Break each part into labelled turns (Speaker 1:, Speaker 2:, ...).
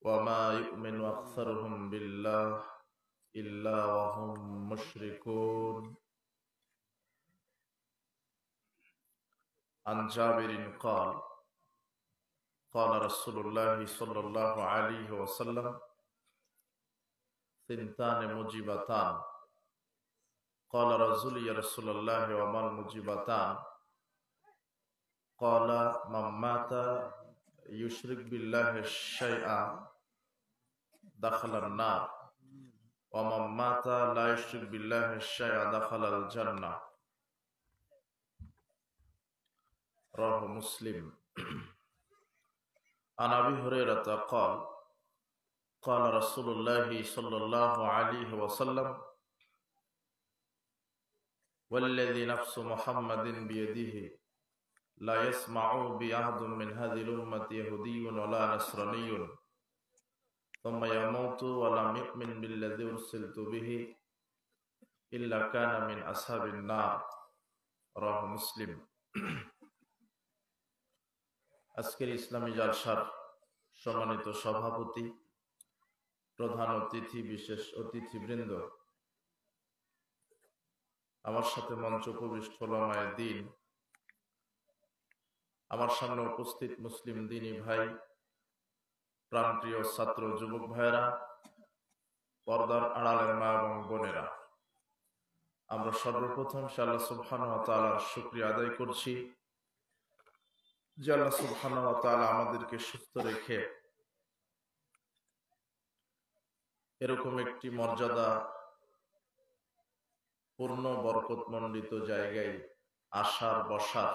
Speaker 1: وما يؤمن أكثرهم بالله إلا وهم مشركون. عن جابر قال قال رسول الله صلى الله عليه وسلم ثنتان مجيبتان. قال رسول يا رسول الله وما المجيبتان؟ قال من مات يشرك بالله شيئا دخل النار ومن مات لا يشرك بالله شيئا دخل الجنة. رواه مسلم. عن أبي هريرة قال قال رسول الله صلى الله عليه وسلم والذي نفس محمد بيده لا يسمع بأحد من هذه الأمة يهودي ولا نصراني ثم يموت ولم يؤمن بالذي أرسلت به إلا كان من أصحاب النار. رواه مسلم. আজকের ইসলামী জালসার সম্মানিত সভাপতি, প্রধান অতিথি, বিশেষ অতিথিবৃন্দ, আমার সাথে মঞ্চ উপবিষ্ট ওলামায়ে দ্বীন, আমার সামনে উপস্থিত মুসলিম দ্বীনী ভাই, প্রাণপ্রিয় ছাত্র যুবক ভাইয়েরা, পর্দার আড়ালের মা এবং বোনেরা, আমরা সর্বপ্রথম আল্লাহ সুবহানাহু ওয়া তাআলার শুকরিয়া আদায় করছি যে আল্লাহ সুবহানাহু ওয়া তাআলা আমাদেরকে সুস্থ রেখে এরকম একটি মর্যাদা পূর্ণ বরকতমণ্ডিত জায়গায় আসার, বসার,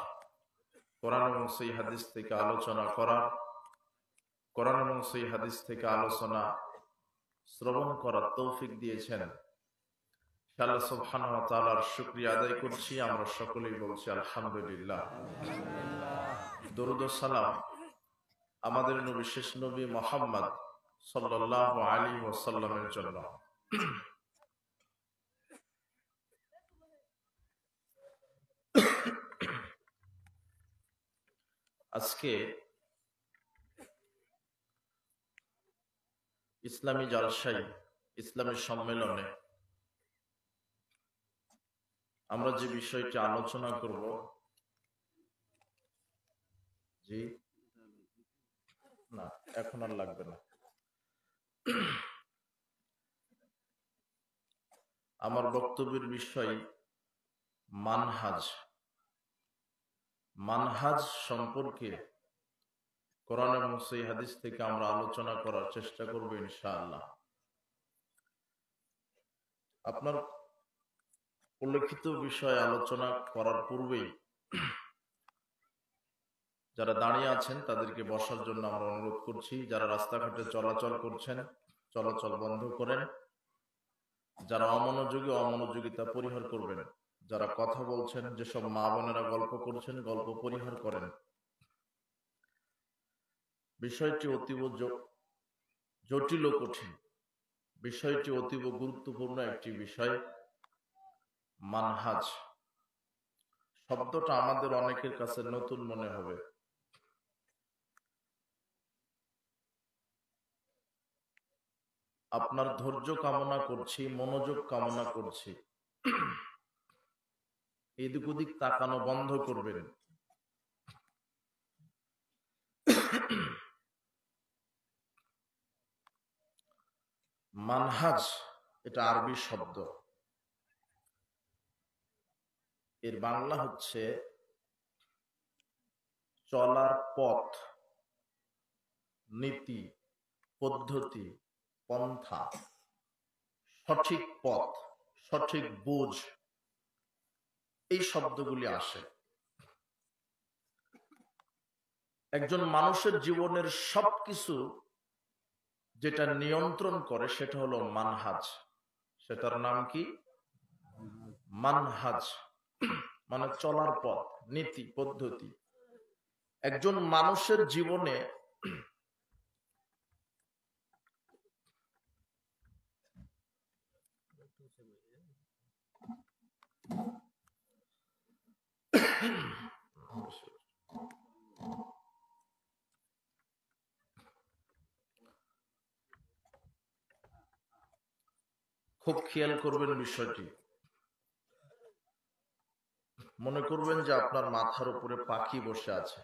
Speaker 1: কোরআন এবং সহিহ হাদিস থেকে আলোচনা করার, কোরআন এবং সহিহ হাদিস থেকে আলোচনা শ্রবণ করার তৌফিক দিয়েছেন। আল্লাহ সুবহানাহু ওয়া তাআলার শুকরিয়া আদায় করছি। আমরা সকলেই বলছি আলহামদুলিল্লাহ। দরুদ ও সালাম আমাদের নবী, শেষ নবী মুহাম্মদ সাল্লাল্লাহু আলাইহি ওয়াসাল্লামের জন্য। আজকে ইসলামী জালসায়, ইসলামী সম্মেলনে আমরা যে বিষয়টি আলোচনা করব, জি না, এখন আর লাগবে না। আমার বক্তব্যের বিষয় মানহাজ। মানহাজ সম্পর্কে কোরআন এবং সহিহ হাদিস থেকে আমরা আলোচনা করার চেষ্টা করব ইনশাআল্লাহ। আপনার উল্লেখিত বিষয় আলোচনা করার পূর্বেই যারা দাঁড়িয়ে আছেন তাদেরকে বসার জন্য আমরা অনুরোধ করছি। যারা রাস্তাঘাটে চলাচল করছেন, চলাচল বন্ধ করেন। যারা অমনোযোগিতা পরিহার করবেন। যারা কথা বলছেন, যেসব মা বোনেরা গল্প করছেন, গল্প পরিহার করেন। বিষয়টি অতীব জটিল ও কঠিন। বিষয়টি অতীব গুরুত্বপূর্ণ একটি বিষয়। মানহাজ শব্দটা আমাদের অনেকের কাছে নতুন মনে হবে। আপনার ধৈর্য কামনা করছি, মনোযোগ কামনা করছি। এদিক ওদিক তাকানো বন্ধ করবেন। মানহাজ এটা আরবি শব্দ। এর বাংলা হচ্ছে চলার পথ, নীতি, পদ্ধতি, পন্থা, সঠিক পথ, সঠিক বুঝ, এই শব্দগুলি আসে। একজন মানুষের জীবনের সবকিছু যেটা নিয়ন্ত্রণ করে সেটা হলো মানহাজ। সেটার নাম কি? মানহাজ মানে চলার পথ, নীতি, পদ্ধতি। একজন মানুষের জীবনে খুব খেয়াল করবেন বিষয়টি। মনে করবেন যে আপনার মাথার উপরে পাখি বসে আছে,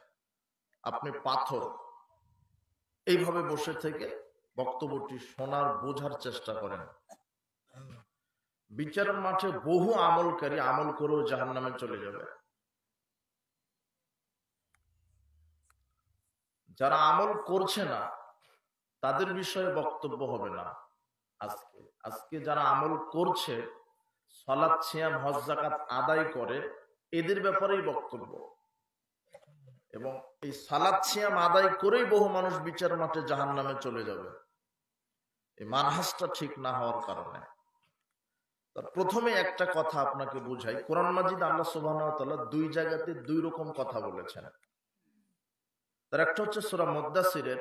Speaker 1: আপনি পাথর, এইভাবে বসে থেকে বক্তব্যটি শোনার বোঝার চেষ্টা করেন। বিচারের মাঠে বহু আমলকারী আমল করেও জাহান্নামে চলে যাবে। যারা আমল করছে না তাদের বিষয়ে বক্তব্য হবে না। আজকে যারা আমল করছে, সালাত, সিয়াম, হজ, যাকাত আদায় করে, এদের ব্যাপারেই বক্তব্য। এবং এই সালাত সিয়াম আদায় করেই বহু মানুষ বিচার মাঠে জাহান্নামে চলে যাবে, এই মানহাজটা ঠিক না হওয়ার কারণে। প্রথমে একটা কথা আপনাকে বুঝাই, কোরআন মাজিদ আল্লাহ সুবহানাহু ওয়া তাআলা দুই জায়গাতে দুই রকম কথা বলেছেন। তার একটা হচ্ছে সূরা মুদ্দাসিরের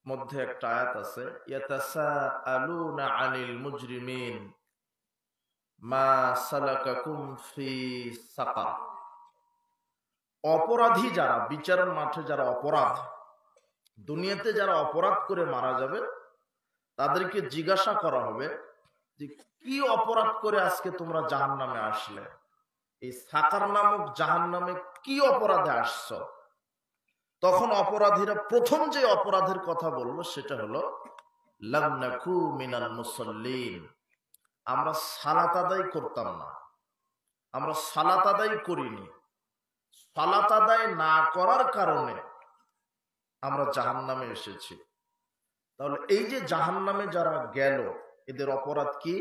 Speaker 1: মধ্যে একটা আয়াত আছে, ইয়াতাসাআলুনা আনিল মুজরিমিন মা সালাকাকুম ফি সাকার। অপরাধী যারা, বিচারের মাঠে যারা অপরাধ, দুনিয়াতে যারা অপরাধ করে মারা যাবে, তাদেরকে জিজ্ঞাসা করা হবে যে কি অপরাধ করে আজকে তোমরা জাহান্নামে আসলে, এই সাকার নামক জাহান্নামে কি অপরাধে আসছো। তখন অপরাধীরা প্রথম যে অপরাধের কথা বললো সেটা হলো লাম নাকু মিনাল মুসাল্লিন, আমরা সালাত আদায় করতাম না, আমরা সালাত আদায় করিনি, সালাত আদায় না করার কারণে আমরা জাহান্নামে এসেছি। তাহলে এই যে জাহান্নামে যারা গেল, এদের অপরাধ কি?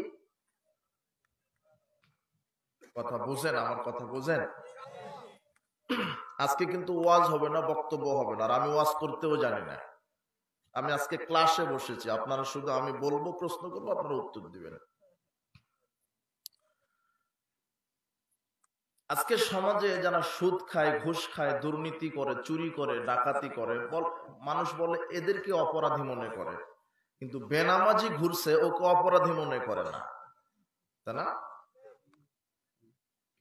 Speaker 1: কথা বুঝেন, আমার কথা বুঝেন। আজকে কিন্তু ওয়াজ হবে না, বক্তব্য হবে না, আর আমি ওয়াজ করতেও জানি না। আমি আজকে ক্লাসে বসেছি, আপনারা শুধু আমি বলবো, প্রশ্ন করবো, আপনারা উত্তর দিবেন। আজকে সমাজে যারা সুদ খায়, ঘুষ খায়, দুর্নীতি করে, চুরি করে, ডাকাতি করে, মানুষ বলে এদেরকে অপরাধী মনে করে, কিন্তু বেনামাজি ঘুরছে ওকে অপরাধী মনে করে না, তাই না?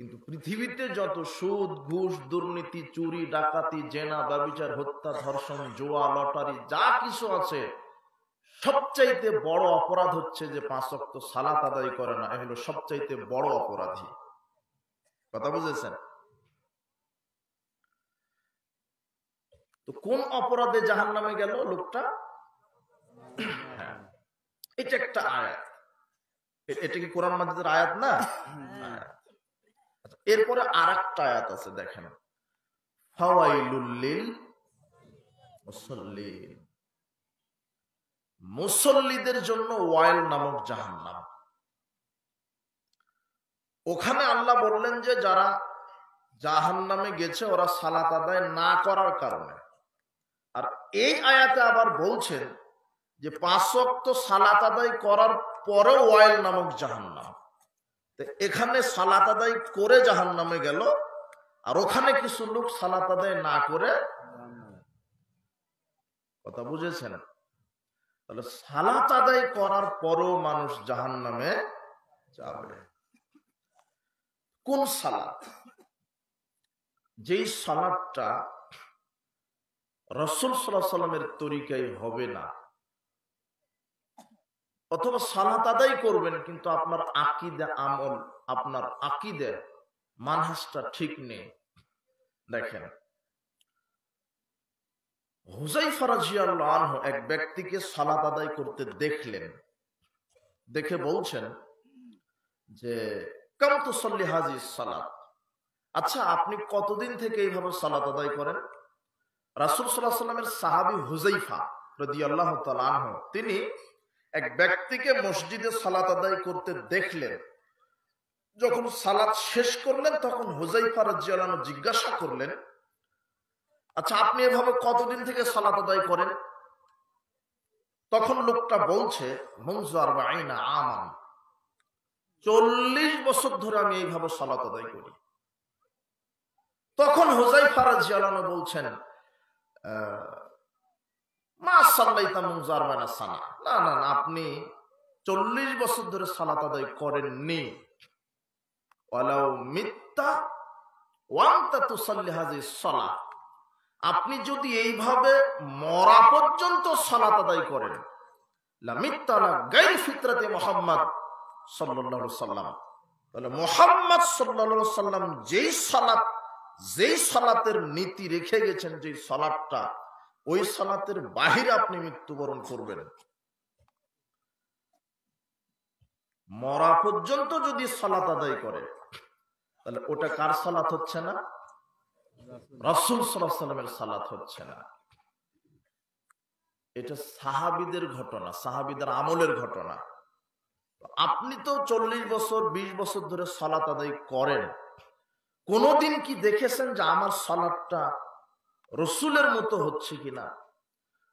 Speaker 1: কিন্তু পৃথিবীতে যত সুদ, ঘুষ, দুর্নীতি, চুরি, ডাকাতি, জেনা, ব্যভিচার, হত্যা, ধর্ষণ, জুয়া, লটারি, যা কিছু আছে, সবচাইতে বড় অপরাধ হচ্ছে যে 5 ওয়াক্ত সালাত আদায় করে না। এ হলো সবচাইতে বড় অপরাধী। কথা বুঝেছেন? তো কোন অপরাধে জাহান্নামে গেল লোকটা? হ্যাঁ, এটা একটা আয়াত। এটা কি কোরআন মাজিদের আয়াত না? এরপরে আরেকটা আয়াত আছে, দেখেন, ফাওয়াইলুল লিল মুসাল্লিন, মুসল্লিদের জন্য ওয়াইল নামক জাহান্নাম। ওখানে আল্লাহ বললেন যে যারা জাহান্নামে গেছে ওরা সালাত আদায় না করার কারণে। আর এই আয়াতে আবার বলছেন যে 5 ওয়াক্ত সালাত আদায় করার পরেও ওয়াইল নামক জাহান্নাম। এখানে সালাত আদায় করে জাহান্নামে গেল, আর ওখানে কিছু লোক সালাত আদায় না করে। কথা বুঝেছেন? তাহলে সালাত আদায় করার পরেও মানুষ জাহান্নামে যাবে। কোন সালাত? যেই সালাতটা রাসূল সাল্লাল্লাহু আলাইহি ওয়াসাল্লামের তরিকায় হবে না, অথবা সালাত আদায় করবেন কিন্তু আপনার আকীদা, আমল, আপনার আকীদা, মানহাজটা ঠিক নেই। দেখেন, হুযায়ফা রাদিয়াল্লাহু আনহু এক ব্যক্তিকে সালাত আদায় করতে দেখলেন, দেখে বলছেন যে কাম তুসাল্লি হাযিহিস সালাত, আচ্ছা আপনি কতদিন থেকে এইভাবে সালাত আদায় করেন? রাসূল সাল্লাল্লাহু আলাইহি ওয়াসাল্লামের সাহাবী হুযায়ফা রাদিয়াল্লাহু তাআলা আনহু তিনি এক ব্যক্তিকে মসজিদে সালাত আদায় করতে দেখলেন। যখন সালাত শেষ করলেন তখন হুযায়ফা রাদিয়াল্লাহু আনহু জিজ্ঞাসা করলেন, আচ্ছা আপনি এভাবে কতদিন থেকে সালাত আদায় করেন? তখন লোকটা বলছে, মুনযু 40 আমান, 40 বছর ধরে আমি এইভাবে সালাত আদায় করি। তখন হুযায়ফা রাদিয়াল্লাহু আনহু বলছেন, মা সাল্লাইতা মুনযু 40 সানা, না না না, আপনি 40 বছর ধরে সালাত আদায় করেননি। ওয়ালাউ মিত্তা ওয়া আনতা তুসাল্লি হাযিহিস সালাত, আপনি যদি এইভাবে মরা পর্যন্ত সালাত আদায় করেন, লামিত্তালা গায়র ফিতরাতে মুহাম্মদ সাল্লাল্লাহু আলাইহি ওয়াসাল্লাম। তাহলে মুহাম্মদ সাল্লাল্লাহু আলাইহি ওয়াসাল্লাম যেই সালাতের নীতি রেখে গেছেন, যেই সালাতটা, ওই সালাতের বাহিরে আপনি মৃত্যুবরণ করবেন, মরা পর্যন্ত যদি সালাত আদায় করে, তাহলে ওটা কার সালাত হচ্ছে না? রাসূল সাল্লাল্লাহু আলাইহি ওয়াসাল্লামের সালাত হচ্ছে না। এটা সাহাবীদের ঘটনা, সাহাবীদের আমলের ঘটনা। আপনি তো 40 বছর 20 বছর ধরে সালাত আদায় করেন, কোনদিন কি দেখেছেন যে আমার সালাতটা রসুলের মতো হচ্ছে কিনা?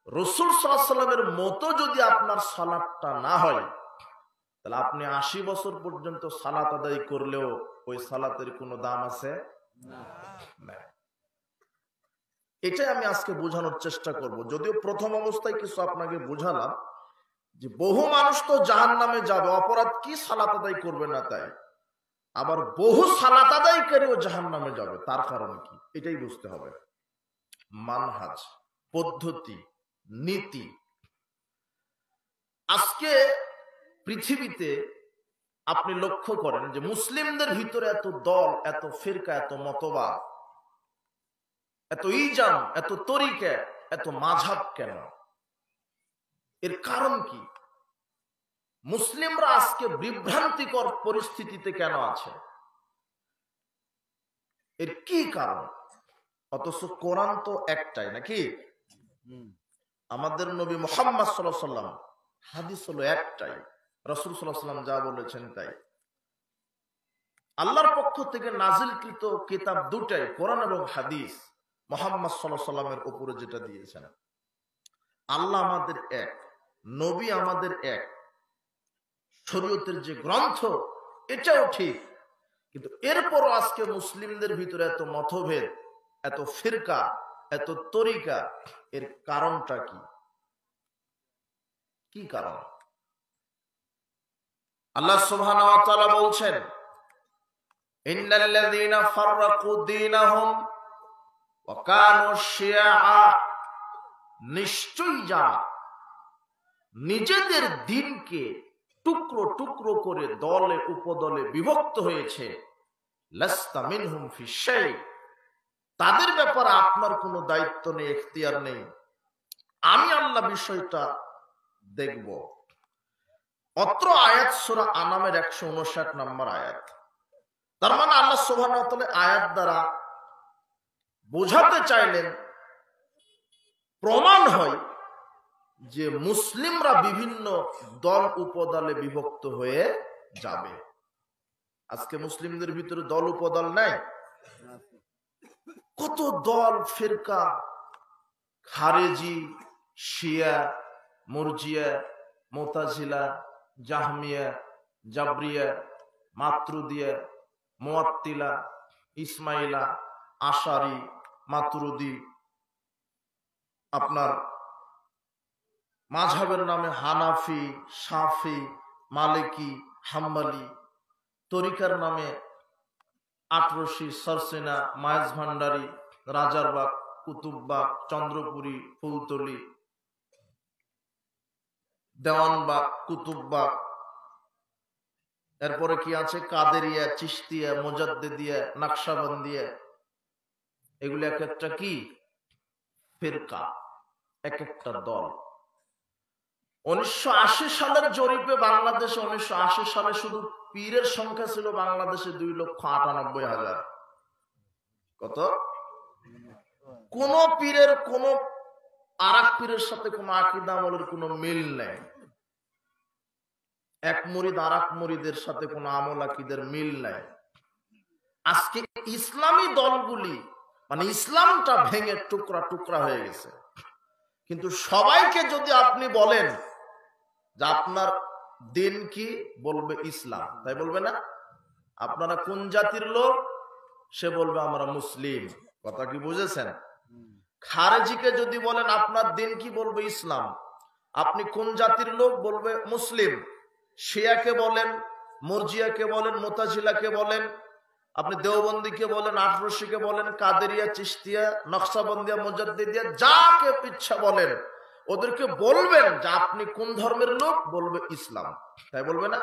Speaker 1: রসুল সাল্লাল্লাহু আলাইহি ওয়াসাল্লামের মতো যদি আপনার সালাতটা না হয়, তাহলে আপনি 80 বছর পর্যন্ত সালাত আদায় করলেও ওই সালাতের কোনো দাম আছে না। এটাই আমি আজকে বোঝানোর চেষ্টা করব। যদিও প্রথম অবস্থায় কিছু আপনাকে বোঝালাম যে বহু মানুষ তো জাহান্নামে যাবে, অপরাধ কি সালাত আদায় করবে না তাই, আবার বহু সালাত আদায়কারীও জাহান্নামে যাবে, তার কারণ কি এটাই বুঝতে হবে। মানহাজ, পদ্ধতি, নীতি। আজকে পৃথিবীতে আপনি লক্ষ্য করেন যে মুসলিমদের ভিতরে এত দল, এত ফিরকা, এত মতবাদ, এত ইজাম, এত তরিকা, এত মাযহাব কেন? এর কারণ কি? মুসলিমরা আজকে বিভ্রান্তিকর পরিস্থিতিতে কেন আছে? এর কি কারণ? অথচ কোরআন তো একটাই নাকি? আমাদের নবী মুহাম্মদ সাল্লাল্লাহু আলাইহি ওয়াসাল্লাম, হাদিস হলো একটাই, রাসূল সাল্লাল্লাহু আলাইহি ওয়াসাল্লাম যা বলেছেন তাই। আল্লাহর পক্ষ থেকে নাজিলকৃত কিতাব দুটাই, কোরআন এবং হাদিস, মুহাম্মদ সাল্লাল্লাহু আলাইহি ওয়াসাল্লামের উপরে যেটা দিয়েছেন। আল্লাহ আমাদের এক, নবী আমাদের এক, শরীয়তের যে গ্রন্থ এটাও ঠিক, কিন্তু এরপরও আজকে মুসলিমদের ভিতরে এত মতভেদ, এত ফিরকা, এত তরিকা। এর কারণটা কি? কি কারণ? আল্লাহ সুবহানাহু ওয়া তাআলা বলছেন, ইন্নাল্লাযীনা ফাররাকু দীনাহুম ওয়া কানু শিয়াআ, নিশ্চয়ই যারা নিজেদের দ্বীনকে টুকরো টুকরো করে দলে উপদলে বিভক্ত হয়েছে, লাস্তা মিনহুম ফি শাই, তাদের ব্যাপারে আপনার কোনো দায়িত্ব নেই, এখতিয়ার নেই, আমি আল্লাহ বিষয়টা দেখব। অত্র আয়াত সূরা আনামের 159 নম্বর আয়াত। তার মানে আল্লাহ সুবহানাহু ওয়া তাআলা আয়াত দ্বারা বোঝাতে চাইলেন, প্রমাণ হয় যে মুসলিমরা বিভিন্ন দল উপদলে বিভক্ত হয়ে যাবে। আজকে মুসলিমদের ভিতরে দল উপদল নাই? কত দল, ফিরকা, খারেজি, শিয়া, মুরজিয়া, মুতাজিলা, জাহমিয়া, জাবরিয়া, মাতুরিদিয়া, মুআত্তিলা, ইসমাইলা, আশারি, মাতুরিদি, আপনার মাযহাবের নামে হানাফি, শাফি, মালিকি, হাম্বলি, তরিকার নামে আটরশি, সরসিনা, মায়েজ ভান্ডারি, রাজারবাগ, কুতুববাগ, চন্দ্রপুরী, ফুলতলি, দেওয়ানবাগ, কুতুববাগ, এরপরে কি আছে? কাদেরিয়া, চিশতিয়া, মুজাদ্দিদিয়া, নকশবন্দিয়া। এগুলো এক একটা কি? ফিরকা, এক একটা দল। 1980 সালের জরিপে বাংলাদেশে 1980 সালে শুধু পীরের সংখ্যা ছিল বাংলাদেশে 2,98,000। কত? কোন পীরের কোন আরেক পীরের সাথে কোন আকীদা আমলের কোন মিল নেই। এক মুরিদ আরেক মুরিদের সাথে কোন আমল আকীদের মিল নাই। আজকে ইসলামী দলগুলি মানে ইসলামটা ভেঙে টুকরা টুকরা হয়ে গেছে। কিন্তু সবাইকে যদি আপনি বলেন যে আপনার দিন কি, বলবে ইসলাম, তাই বলবে না? আপনারা কোন জাতির লোক, সে বলবে আমরা মুসলিম। কথা কি বুঝেছেন? খারেজিকে যদি বলেন আপনার দিন কি, বলবে ইসলাম। আপনি কোন জাতির লোক, বলবে মুসলিম। শিয়াকে বলেন, মুরজিয়াকে বলেন, মুতাজিলাকে বলেন, আপনি দেওবন্দীকে বলেন, আটরশিকে বলেন, কাদেরিয়া, চিশতিয়া, নকশবন্দিয়া, মুজাদ্দিদিয়া, যাকে ইচ্ছা বলেন, ওদেরকে বলবেন যে আপনি কোন ধর্মের লোক, বলবে ইসলাম, তাই বলবে না?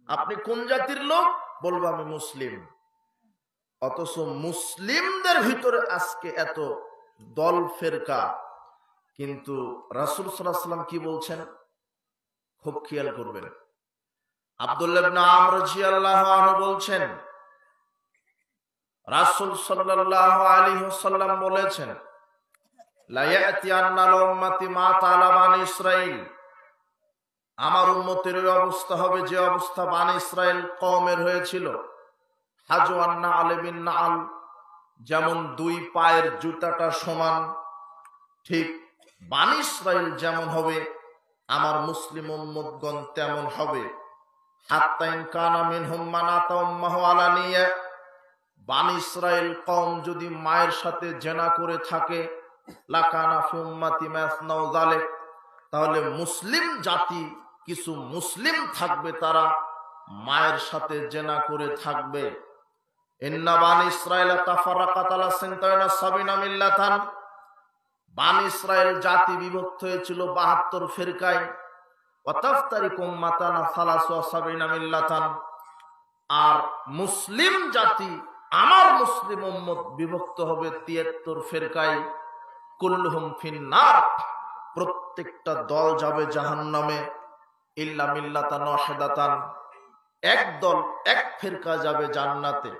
Speaker 1: আপনি কোন জাতির লোক, বলবে আমি মুসলিম। অথচ মুসলিমদের ভিতরে আজকে এত দল ফেরকা, কিন্তু রাসূল সাল্লাল্লাহু আলাইহি ওয়াসাল্লাম কি বলছেন খুব খেয়াল করবেন। আব্দুল্লাহ ইবনে আমর রাদিয়াল্লাহু আনহু বলছেন, রাসূল সাল্লাল্লাহু আলাইহি ওয়াসাল্লাম বলেছেন, লা ইয়াতিয়ান্নাল উম্মতি মা তালা বানি ইসরাইল, আমার উম্মতের ওই অবস্থা হবে যে অবস্থা বানি ইসরাইল কওমের হয়েছিল। হাজওয়ান্না আলেবিন নাল, যেমন দুই পায়ের জুতাটা সমান, ঠিক বানি ইসরাইল যেমন হবে আমার মুসলিম উম্মতগণ তেমন হবে। হাত্তা ইন কানা মিনহুম মান আতা উম্মাহু আলানিয়া, বানি ইসরাইল কওম যদি মায়ের সাথে জেনা করে থাকে, লাকানা ফি উম্মতি মাসনাউ যালিক, তাহলে মুসলিম জাতি কিছু মুসলিম থাকবে তারা মায়ের সাথে জেনা করে থাকবে। ইন্না বানি ইসরাইল তাফারাকাত আলা সিনতাইনা সাবিনা মিল্লাতান, বানি ইসরাইল জাতি বিভক্ত হয়েছিল 72 ফিরকায়। ওয়া তাফতারিকু উম্মাতানা সালাসা সাবিনা মিল্লাতান, আর মুসলিম জাতি আমার মুসলিম উম্মত বিভক্ত হবে 73 ফিরকায়। কুল্লুহুম ফিন্নার, প্রত্যেকটা দল যাবে জাহান্নামে। ইল্লা মিল্লাতান ওয়াহিদাতান, এক দল এক ফিরকা যাবে জান্নাতে।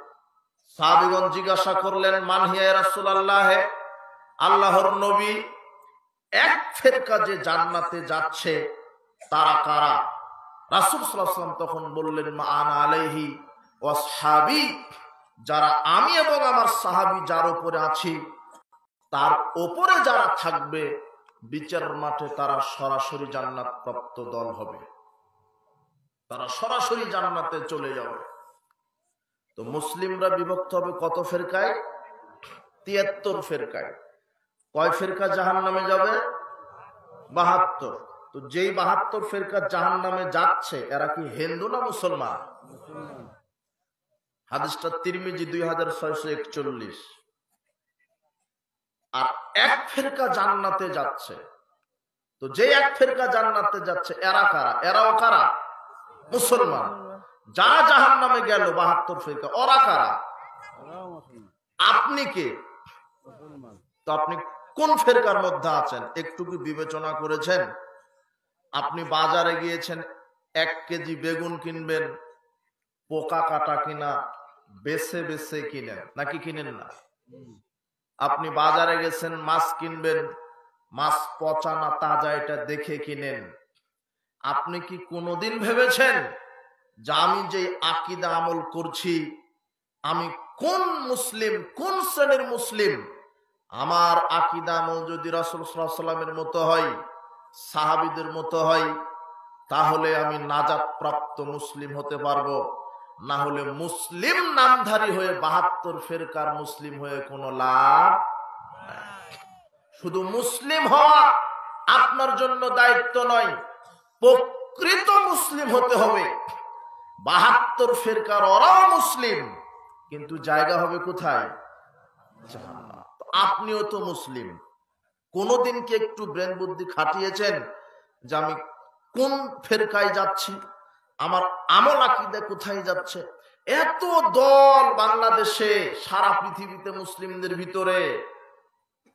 Speaker 1: সাহাবীগণ জিজ্ঞাসা করলেন, মান হিয়া ইয়া রাসূলুল্লাহ, আল্লাহর নবী, এক ফিরকা যে জান্নাতে যাচ্ছে তারা কারা? রাসূল সাল্লাল্লাহু আলাইহি ওয়াসাল্লাম তখন বললেন, মা আনা আলাইহি ওয়া আসহাবী, যারা আমি এবং আমার সাহাবী যার উপরে আছি তার উপরে যারা থাকবে বিচার মাঠে তারা সরাসরি জান্নাত প্রাপ্ত দল হবে, তারা সরাসরি জান্নাতে চলে যাবে। তো মুসলিমরা বিভক্ত হবে কত ফেরকায়? 73 ফেরকায়। কয় ফেরকা জাহান্নামে যাবে? 72। তো যেই 72 ফেরকা জাহান্নামে যাচ্ছে এরা কি হিন্দু না মুসলমান? হাদিসটা তিরমিজি 2641। আর এক ফেরকা জান্নাতে যাচ্ছে। তো যে এক ফেরকা জান্নাতে যাচ্ছে এরা কারা? এরাও কারা? মুসলমান। যারা জাহান্নামে গেল 72 ফেরকা, ওরা কারা? আপনি কে? তো আপনি কোন ফেরকার মধ্যে আছেন একটু কি বিবেচনা করেছেন? আপনি বাজারে গিয়েছেন 1 কেজি বেগুন কিনবেন, পোকা কাটা কিনা বেছে বেছে কিনেন নাকি কিনেন না? আপনি বাজারে গেছেন মাছ কিনবেন, মাছ পচা না তাজা এটা দেখে কিনেন। আপনি কি কোনোদিন ভেবেছেন যে আমি যে আকীদা আমল করছি আমি কোন মুসলিম, কোন শ্রেণীর মুসলিম? আমার আকীদা আমল যদি রাসূল সাল্লাল্লাহু আলাইহি ওয়াসাল্লামের মতো হয়, সাহাবীদের মতো হয়, তাহলে আমি নাজাত প্রাপ্ত মুসলিম হতে পারবো। না হলে মুসলিম নামধারী হয়ে 72 ফেরকার মুসলিম হয়ে কোনো লাভ নাই। শুধু মুসলিম হওয়া আপনার জন্য দায়িত্ব নয়, প্রকৃত মুসলিম হতে হবে। 72 ফেরকার ওরাও মুসলিম, কিন্তু জায়গা হবে কোথায়? জাহান্নাম। আপনিও তো মুসলিম। কোনদিন কি একটু ব্রেন বুদ্ধি খাটিয়েছেন যে আমি কোন ফেরকায় যাচ্ছি, আমার আমল আকীদা কোথায় যাচ্ছে? এত দল বাংলাদেশে, সারা পৃথিবীতে মুসলিমদের ভিতরে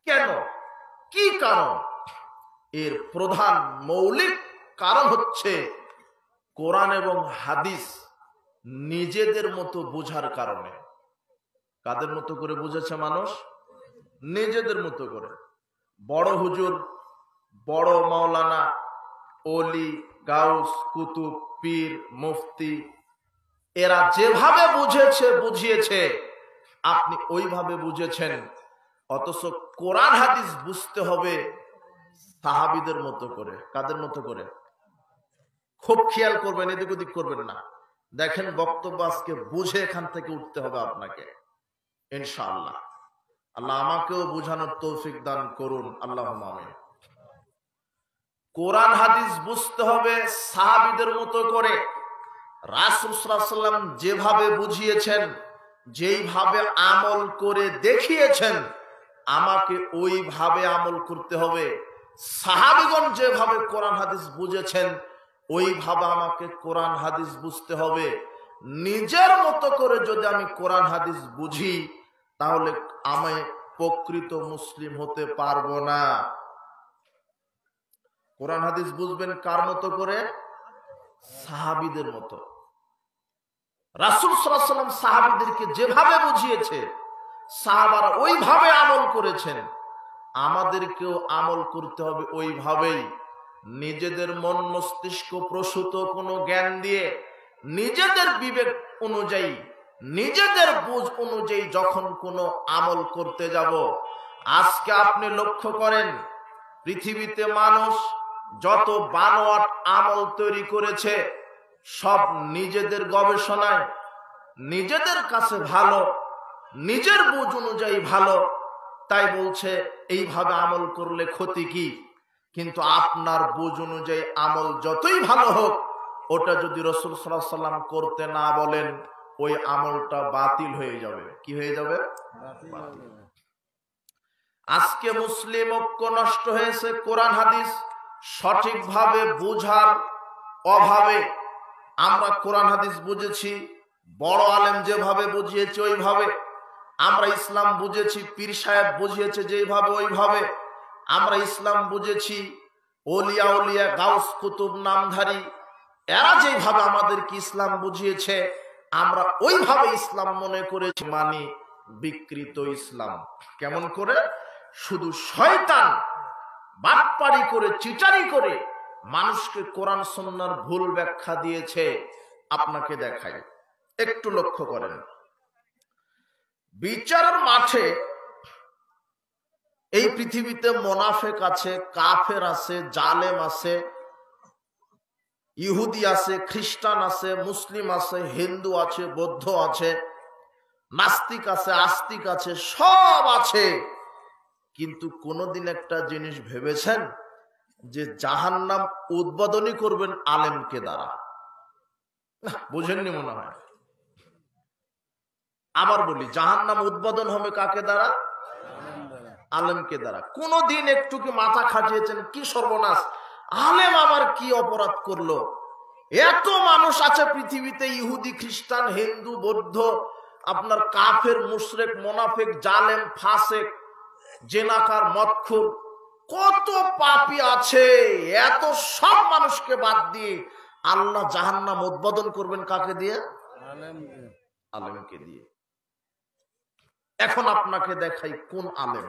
Speaker 1: কেন? কি কারণ? এর প্রধান মৌলিক কারণ হচ্ছে কোরআন এবং হাদিস নিজেদের মতো বোঝার কারণে। কাদের মতো করে বুঝেছে মানুষ? নিজেদের মতো করে। বড় হুজুর, বড় মাওলানা, ওলি, গাউস, কুতুব, পীর, মুফতি এরা যেভাবে বুঝেছে বুঝিয়েছে আপনি ওইভাবে বুঝেছেন। অথচ কোরআন হাদিস বুঝতে হবে সাহাবীদের মতো করে। কাদের মতো করে? খুব খেয়াল করবেন, এদিক ওদিক করবেন না। দেখেন বক্তব্য আজকে বুঝে এখান থেকে উঠতে হবে আপনাকে ইনশাআল্লাহ। আল্লাহ আমাকেও বুঝানোর তৌফিক দান করুন, আল্লাহুম্মা আমিন। কোরআন হাদিস বুঝতে হবে সাহাবীদের মতো করে। রাসূল সাল্লাল্লাহু আলাইহি ওয়াসাল্লাম যেভাবে বুঝিয়েছেন, যেইভাবে আমল করে দেখিয়েছেন, আমাকে ওইভাবে আমল করতে হবে। সাহাবীগণ যেভাবে কোরআন হাদিস বুঝেছেন ওইভাবে আমাকে কোরআন হাদিস বুঝতে হবে। নিজের মতো করে যদি আমি কোরআন হাদিস বুঝি তাহলে আমি প্রকৃত মুসলিম হতে পারবো না। কোরআন হাদিস বুঝবেন কার মতো করে? সাহাবীদের মতো। রাসূল সাল্লাল্লাহু আলাইহি ওয়াসাল্লাম সাহাবীদেরকে যেভাবে বুঝিয়েছে সাহাবারা ওইভাবে আমল করেছেন, আমাদেরকেও আমল করতে হবে ওইভাবেই। নিজেদের মন মস্তিষ্ক প্রসূত কোনো জ্ঞান দিয়ে নিজেদের বিবেক অনুযায়ী নিজেদের বুঝ অনুযায়ী যখন কোনো আমল করতে যাব, আজকে আপনি লক্ষ্য করেন পৃথিবীতে মানুষ যত বানোয়াট আমল তৈরি করেছে সব নিজেদের গবেষণায়, নিজেদের কাছে ভালো, নিজের বুঝ অনুযায়ী ভালো, তাই বলছে এইভাবে আমল করলে ক্ষতি কি। কিন্তু আপনার বুঝ অনুযায়ী আমল যতই ভালো হোক, ওটা যদি রাসূল সাল্লাল্লাহু আলাইহি ওয়াসাল্লাম করতে না বলেন ওই আমলটা বাতিল হয়ে যাবে। কি হয়ে যাবে? বাতিল। আজকে মুসলিম ঐক্য নষ্ট হয়েছে কোরআন হাদিস সঠিকভাবে বুঝার অভাবে। আমরা কোরআন হাদিস বুঝেছি বড় আলেম যেভাবে বুঝিয়েছে ওইভাবে, আমরা ইসলাম বুঝেছি পীর সাহেব বুঝিয়েছে যেভাবে ওইভাবে, আমরা ইসলাম বুঝেছি ওলিয়া উলিয়া গাউস কুতুব নামধারী এরা যেভাবে আমাদেরকে ইসলাম বুঝিয়েছে আমরা ওইভাবে ইসলাম মনে করেছি, মানে বিকৃত ইসলাম। কেমন করে? শুধু শয়তান বাটপারি করে চিটারি করে মানুষকে কোরআন সুন্নাহর ভুল ব্যাখ্যা দিয়েছে। আপনাকে দেখাই, একটু লক্ষ্য করেন। বিচারের মাঠে এই পৃথিবীতে মোনাফেক আছে, কাফের আছে, জালেম আছে, ইহুদি আছে, খ্রিস্টান আছে, মুসলিম আছে, হিন্দু আছে, বৌদ্ধ আছে, নাস্তিক আছে, আস্তিক আছে, সব আছে। কিন্তু কোনদিন একটা জিনিস ভেবেছেন যে জাহান্নাম উদ্বোধনী করবেন আলেমকে দ্বারা? বুঝেননি মনে হয়। আবার বলি, জাহান্নাম উদ্বোধন হবে কাকে দ্বারা? আলেমকে দ্বারা। কোনদিন একটু কি মাথা খাটিয়েছেন? কি সর্বনাশ, আলেম আবার কি অপরাধ করলো? এত মানুষ আছে পৃথিবীতে, ইহুদি, খ্রিস্টান, হিন্দু, বৌদ্ধ, আপনার কাফের, মুশরিক, মুনাফিক, জালেম, ফাসেক, জেনাকার, মদখোর, কত পাপী আছে। এত সব মানুষকে বাদ দিয়ে আল্লাহ জাহান্নাম উদ্বোধন করবেন কাকে দিয়ে? আলেমকে দিয়ে। এখন আপনাকে দেখাই কোন আলেম।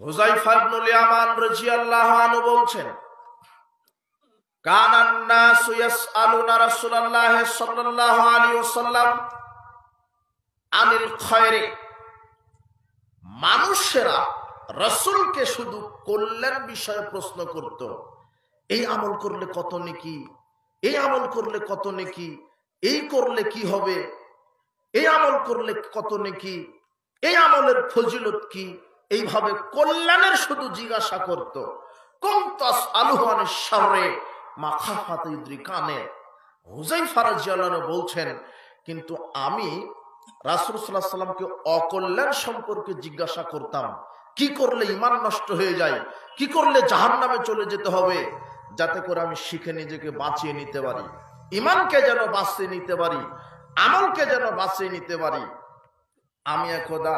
Speaker 1: হুযায়ফা ইবনুল ইয়ামান রাদিয়াল্লাহু আনহু বলছেন, কানান নাসু ইয়াসআলুনা রাসূলুল্লাহ সাল্লাল্লাহু আলাইহি ওয়াসাল্লাম আনিল খায়রি। মানুষেরা রাসূলকে শুধু কল্যাণ বিষয়ে প্রশ্ন করত। এই আমল করলে কত নেকি, এই আমল করলে কত নেকি, এই করলে কি হবে, এই আমল করলে কত নেকি, এই আমলের ফজিলত কি, এইভাবে কল্যাণের শুধু জিজ্ঞাসা করত। কুনতাস আলুহান শাররে মাখাফাত ইদ্রিকানে। হুযায়ফা রাদিয়াল্লাহু আনহু বলছেন, কিন্তু আমি রাসূল সাল্লাল্লাহু আলাইহি সাল্লামকে অকল্যাণ সম্পর্কে জিজ্ঞাসা করতাম। কি করলে ঈমান নষ্ট হয়ে যায়, কি করলে জাহান্নামে চলে যেতে হবে, যাতে করে আমি শিখে নিজেকে বাঁচিয়ে নিতে পারি, ঈমানকে যেন বাঁচিয়ে নিতে পারি, আমলকে যেন বাঁচিয়ে নিতে পারি। আমি একদা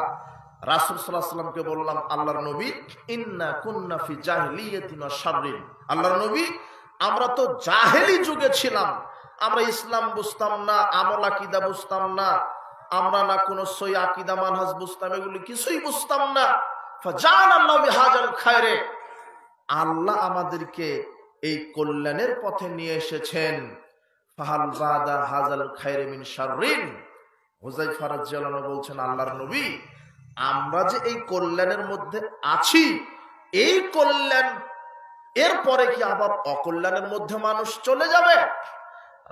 Speaker 1: রাসূল সাল্লাল্লাহু আলাইহি সাল্লামকে বললাম, আল্লাহর নবী, ইন্না কুন্না ফি জাহিলিয়াতিন ওয়া শাররিন। আল্লাহর নবী, আমরা তো জাহেলি যুগে ছিলাম, আমরা ইসলাম বুঝতাম না, আমল আকীদা বুঝতাম না, আমরা না কোনো সই আকীদা মানহাজ বুঝতাম, এগুলি কিছুই বুঝতাম না। ফাজাআনাল্লাহু বিহাযাল খায়রে, আল্লাহ আমাদেরকে এই কল্যাণের পথে নিয়ে এসেছেন। ফাহাল বাদা হাযাল খায়রে মিন শাররিন। হুযায়ফা রাদিয়াল্লাহু আনহু বলছেন, আল্লাহর নবী, আমরা যে এই কল্যাণের মধ্যে আছি, এই কল্যাণ এরপরে কি আবার অকল্যাণের মধ্যে মানুষ চলে যাবে?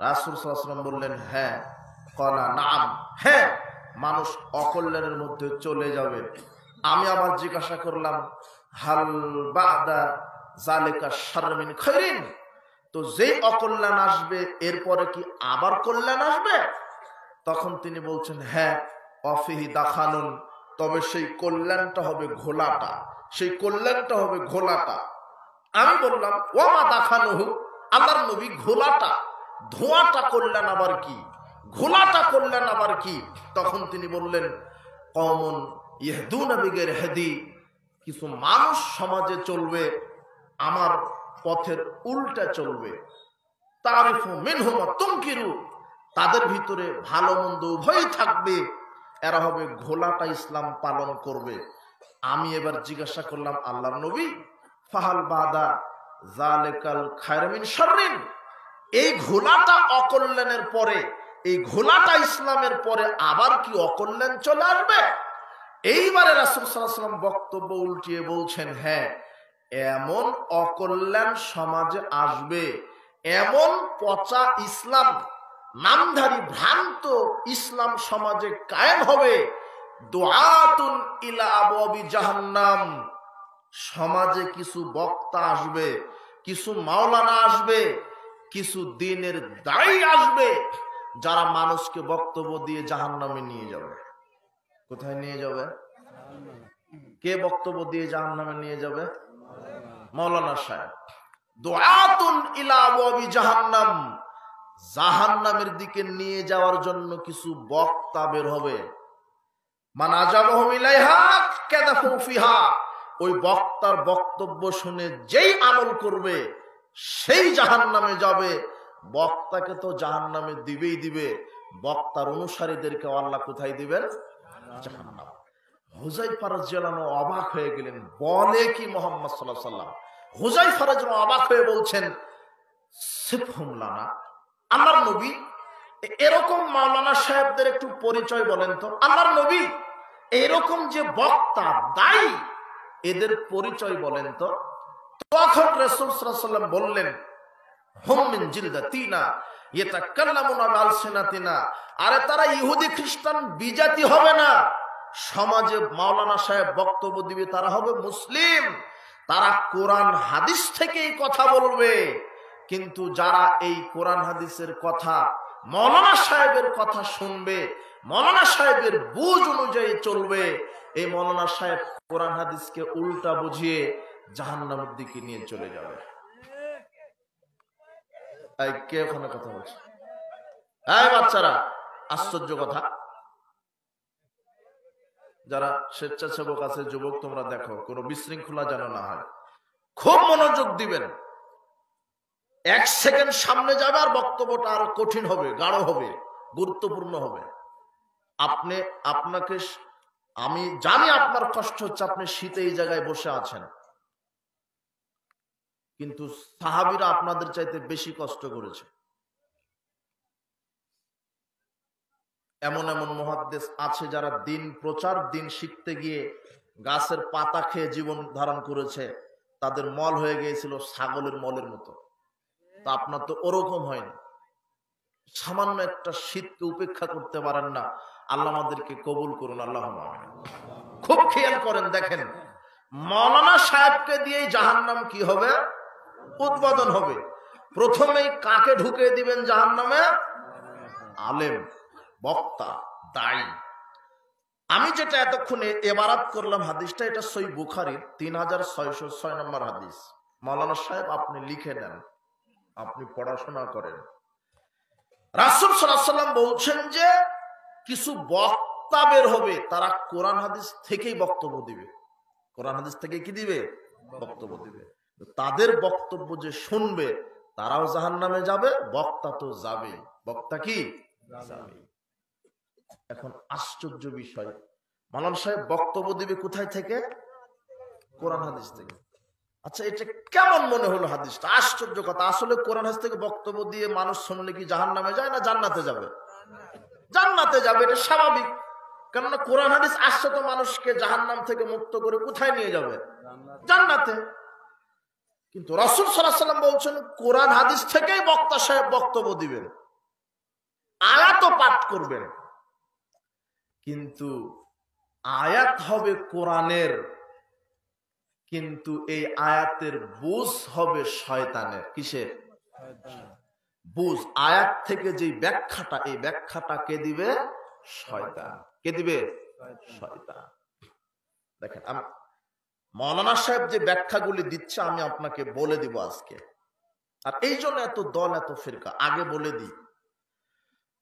Speaker 1: রাসূল সাল্লাল্লাহু আলাইহি ওয়াসাল্লাম বললেন, হ্যাঁ। ক্বালা নাম, হ্যাঁ, মানুষ অকল্যাণের মধ্যে চলে যাবে। আমি আবার জিজ্ঞাসা করলাম, হাল বাদা যালিকা শাররুন মিন খায়রিন। তো যেই অকল্যাণ আসবে এরপরে কি আবার কল্যাণ আসবে? তখন তিনি বলছেন, হ্যাঁ, অফিহি দাখানুন, তবে সেই কল্যাণটা হবে ঘোলাটা, সেই কল্যাণটা হবে ঘোলাটা। আমি বললাম ওয়ামা দাখানুহু, আল্লাহর নবী ঘোলাটা, ধোঁয়াটা কল্যাণ আবার কি, ঘোলাটা কল্যাণ আবার কি? তখন তিনি বললেন কওমুন ইয়াহদুনা বিগাইরি হাদি, কিছু মানুষ সমাজে চলবে আমার পথের উল্টা চলবে। তারিফু মিনহুম ওয়া তুনকিরু, তাদের ভিতরে ভালো মন্দ উভয়ই থাকবে, এরা হবে ঘোলাটা ইসলাম পালন করবে। আমি এবার জিজ্ঞাসা করলাম আল্লাহর নবী ফাহাল বাদা যালিকাল খায়রু মিন শাররিন, এই ঘোলাটা অকল্যাণের পরে, এই ঘোলাটা ইসলামের পরে আবার কি অকল্যাণ চলে আসবে? এইবারে রাসূল সাল্লাল্লাহু আলাইহি ওয়াসাল্লাম বক্তব্য উল্টিয়ে বলছেন, হ্যাঁ, এমন অকল্যাণ সমাজে আসবে, এমন পচা ইসলাম, নামধারী ভ্রান্ত ইসলাম সমাজে কায়েম হবে, দুআতুন ইলা আবওয়াবি জাহান্নাম, সমাজে কিছু বক্তা আসবে, কিছু মাওলানা আসবে, কিছু দ্বীনের দায়ী আসবে, যারা মানুষকে বক্তব্য দিয়ে জাহান্নামে নিয়ে যাবে। কোথায় নিয়ে যাবে? কে বক্তব্য দিয়ে জাহান্নামে নিয়ে যাবে? মাওলানা সাহেব। দুআতুন ইলা আবওয়াবি জাহান্নাম, জাহান্নামের দিকে নিয়ে যাওয়ার জন্য কিছু বক্তা বের হবে। মান আজাবাহুম ইলাইহা কাযাফু ফিহা, ওই বক্তার বক্তব্য শুনে যেই আমল করবে সেই জাহান্নামে যাবে। বক্তাকে তো জাহান্নামে দিবেই দিবে, বক্তার অনুসারীদেরকে আল্লাহ কোথায় দিবেন? জাহান্নাম। হুযায়ফা রাদিয়াল্লাহু আনহু অবাক হয়ে গেলেন, বলে কি মুহাম্মদ সাল্লাল্লাহু আলাইহি ওয়াসাল্লাম? হুযায়ফা রাদিয়াল্লাহু আনহু অবাক হয়ে বলছেন সিফহুম লানা, আল্লাহর নবী এরকম মাওলানা সাহেবদের একটু পরিচয় বলেন তো। আল্লাহর নবী এরকম যে বক্তা দায়ী, এদের পরিচয় বলেন তো। তখন রাসূল সাল্লাল্লাহু আলাইহি ওয়াসাল্লাম বললেন হুম মিন জিলদাতিনা ইয়াতাকাল্লামুনা বিআলসিনাতিনা, আরে তারা ইহুদি খ্রিস্টান বিজাতি হবে না, সমাজে মাওলানা সাহেব বক্তব্য দিবে, তারা হবে মুসলিম, তারা কোরআন হাদিস থেকেই কথা বলবে। কিন্তু যারা এই কোরআন হাদিসের কথা, মাওলানা সাহেবের কথা শুনবে, মাওলানা সাহেবের বুঝ অনুযায়ী চলবে, এই মাওলানা সাহেব কোরআন হাদিসকে উল্টা বুঝিয়ে জাহান্নামের দিকে নিয়ে চলে যাবে। এই কে ওখানে কথা বলছে? এই বাচ্চারা, আশ্চর্য কথা। যারা স্বেচ্ছাসেবক আছে, যুবক, তোমরা দেখো কোনো বিশৃঙ্খলা যেন না হয়, খুব মনোযোগ দিবেন। এক সেকেন্ড সামনে যাবে আর বক্তব্যটা আরো কঠিন হবে, গাঢ় হবে, গুরুত্বপূর্ণ হবে। আপনাকে আমি জানি আপনার কষ্ট হচ্ছে, আপনি শীতে এই জায়গায় বসে আছেন, কিন্তু সাহাবীরা আপনাদের চাইতে বেশি কষ্ট করেছে। এমন এমন মুহাদ্দিস আছে যারা দিন প্রচার, দিন শিখতে গিয়ে গাছের পাতা খেয়ে জীবন ধারণ করেছে, তাদের মল হয়ে গিয়েছিল ছাগলের মলের মতো। তা আপনার তো ওরকম হয়নি, সামান্য একটা শীতকে উপেক্ষা করতে পারেন না। আল্লাহ আমাদেরকে কবুল করুন, আল্লাহুম্মা আমিন। খুব খেয়াল করেন, দেখেন মাওলানা সাহেবকে দিয়ে জাহান্নাম কি হবে? উদ্বোধন হবে। প্রথমেই কাকে ঢুকে দিবেন জাহান্নামে? আলেম, বক্তা, দায়ী। আমি যেটা এতক্ষণে এবারাত করলাম হাদিসটা, এটা সহিহ বুখারীর 3606 নম্বর হাদিস। মাওলানা সাহেব আপনি লিখে নেন, আপনি পড়াশোনা করেন। রাসূল সাল্লাল্লাহু আলাইহি ওয়াসাল্লাম বলছেন যে কিছু বক্তা বের হবে, তারা কোরআন হাদিস থেকেই বক্তব্য দিবে। কোরআন হাদিস থেকে কি দিবে? বক্তব্য দিবে। তাদের বক্তব্য যে শুনবে তারাও জাহান্নামে যাবে, বক্তা তো যাবে। বক্তা কি যাবে। এখন আশ্চর্য বিষয়, মাওলানা সাহেব বক্তব্য দিবে কোথায় থেকে? কোরআন হাদিস থেকে। আচ্ছা, এটা কেমন মনে হলো হাদিসটা? আশ্চর্য কথা। আসলে কোরআন হাদিস থেকে বক্তব্য দিয়ে মানুষ শুনলে কি জাহান্নামে যায় না জান্নাতে যাবে? জান্নাতে যাবে, এটা স্বাভাবিক। কেননা কোরআন হাদিস আসছে তো মানুষকে জাহান্নাম থেকে মুক্ত করে কোথায় নিয়ে যাবে? জান্নাতে। কিন্তু রাসূল সাল্লাল্লাহু আলাইহি ওয়াসাল্লাম বলছেন কোরআন হাদিস থেকেই বক্তা সাহেব বক্তব্য দিবেন, আয়াত পাঠ করবেন, কিন্তু আয়াত হবে কোরআনের, কিন্তু এই আয়াতের বুঝ হবে শয়তানের। কিসের বুঝ? আয়াত থেকে যে ব্যাখ্যাটা, এই ব্যাখ্যাটা কে দিবে? শয়তান। কে দিবে? শয়তান। দেখেন, আমি মৌলানা সাহেব যে ব্যাখ্যাগুলি দিচ্ছে আমি আপনাকে বলে দিব আজকে। আর এই জন্য এত দল, এত ফিরকা। আগে বলে দিই,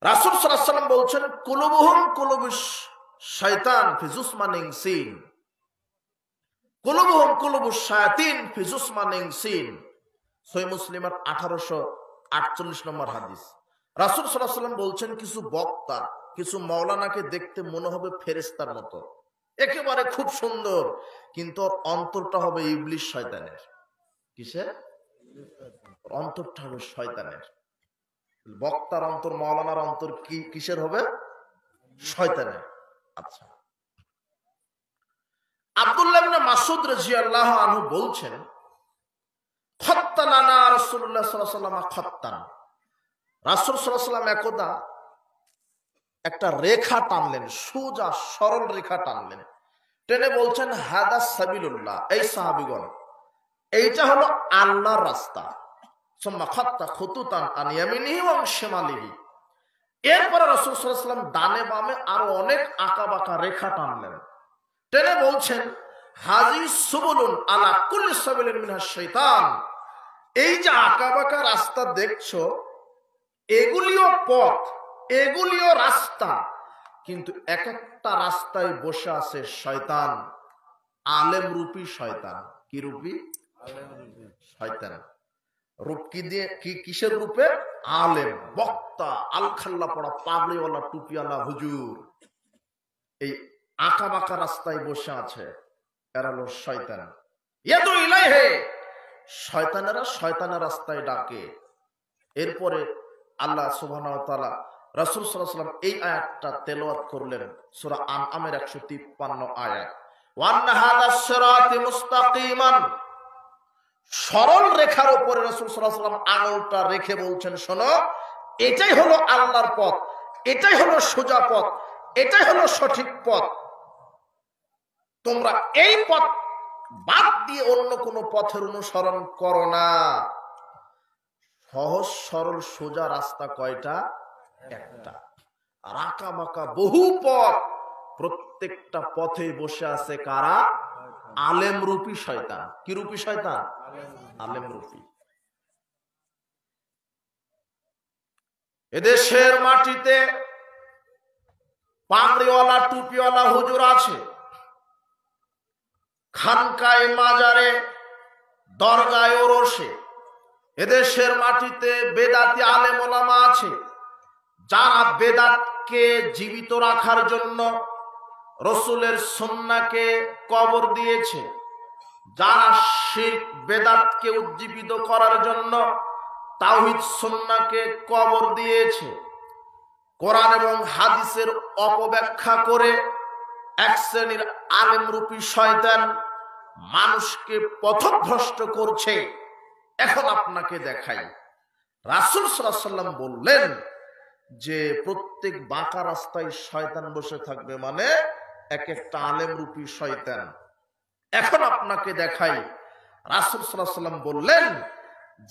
Speaker 1: রাসূল সাল্লাল্লাহু আলাইহি ওয়াসাল্লাম বলছেন, কুলুবুহুম কুলুবুশ শায়তান ফি জুসমানিন সিন, কুলুবুহুম কুলুবুশ শায়াতিন ফি জুসমানিন সিন। সহিহ মুসলিমের 1848 নম্বর হাদিস। রাসূল সাল্লাল্লাহু আলাইহি ওয়াসাল্লাম বলছেন, কিছু বক্তা, কিছু মাওলানাকে দেখতে মনে হবে ফেরেশতার মতো, একেবারে খুব সুন্দর, কিন্তু ওর অন্তরটা হবে ইবলিশ, শয়তানের। কিসের অন্তরটা হবে? শয়তানের। বক্তার অন্তর, মাওলানার অন্তর কি কিসের হবে? শয়তানের। আচ্ছা, আব্দুল্লাহ ইবনে মাসউদ রাদিয়াল্লাহু আনহু বলছেন, খাত্তালানা রাসূলুল্লাহ সাল্লাল্লাহু আলাইহি ওয়াসাল্লাম খাত্তান। রাসূল সাল্লাল্লাহু আলাইহি ওয়াসাল্লাম একদা একটা রেখা টানলেন, সোজা সরল রেখা টানলেন, টেনে বলছেন, হাদা সাবিলুল্লাহ, এই সাহাবীগণ, এইটা হলো আল্লাহর রাস্তা। সুম্মা খাত্তা খুতুতান আন ইয়ামিনিহি ওয়া শিমালিহি। এরপরে রাসূল সাল্লাল্লাহু আলাইহি ওয়াসাল্লাম ডানে বামে আরো অনেক আঁকা বাঁকা রেখা টানলেন, টেনে বলছেন, হাজি সুবুলুন আলা কুল্লি সাবিলিন মিনাশ শাইতান। এই যে আঁকা বাঁকা রাস্তা দেখছো, এগুলিও পথ, এগুলিও রাস্তা, কিন্তু এক একটা রাস্তায় বসে আছে শয়তান, আলেম রূপী শয়তান। কি রূপী? শয়তান। রূপ কি দিয়ে? কি কিসের রূপে? আলেম, বক্তা, আলখাল্লা পড়া, পাগড়িওয়ালা, টুপিওয়ালা হুজুর, এই আঁকা বাঁকা রাস্তায় বসে আছে, এরা হলো শয়তান। ইয়াদু ইলাইহি, শয়তানেরা শয়তানের রাস্তায় ডাকে। এরপরে আল্লাহ সুবহানাহু ওয়া তাআলা রাসূল সাল্লাল্লাহু আলাইহি ওয়াসাল্লাম এই আয়াতটা তেলাওয়াত করলেন, সূরা আনআমের 153 আয়াত, ওয়া আন্না হাযা সিরাতি মুস্তাকিমান। সরল রেখার উপরে রাসূল সাল্লাল্লাহু আলাইহি ওয়াসাল্লাম আঙুলটা রেখে বলছেন, শোনো, এটাই হলো আল্লাহর পথ, এটাই হলো সোজা পথ, এটাই হলো সঠিক পথ। তোমরা এই পথ বাদ দিয়ে অন্য কোনো পথের অনুসরণ করো না। সহজ সরল সোজা রাস্তা কয়টা? একটা। আর আঁকা বাঁকা বহু পথ, প্রত্যেকটা পথে বসে আছে কারা? আলেম রূপী শয়তান। কি রূপী শয়তান? আলেম রূপী। এদেশের মাটিতে পাগড়িওয়ালা, টুপিওয়ালা হুজুর আছে, খানকায়, মাজারে, দরগায়, ওরসে। এদেশের মাটিতে বেদাতি আলেম ওলামা আছে, যারা বেদাতকে জীবিত রাখার জন্য রসুলের সুন্নাহকে কবর দিয়েছে, যারা শিরক বেদাতকে উজ্জীবিত করার জন্য তাওহীদ সুন্নাহকে কবর দিয়েছে, কোরআন এবং হাদিসের অপব্যাখ্যা করে এক শ্রেণীর আলেম রূপী শয়তান মানুষকে পথভ্রষ্ট করছে। এখন আপনাকে দেখাই, রাসূল সাল্লাল্লাহু আলাইহি ওয়াসাল্লাম বললেন যে প্রত্যেক বাঁকা রাস্তায় শয়তান বসে থাকবে, মানে এক একটা আলেম রূপী শয়তান। এখন আপনাকে দেখাই, রাসূল সাল্লাল্লাহু আলাইহি ওয়াসাল্লাম বললেন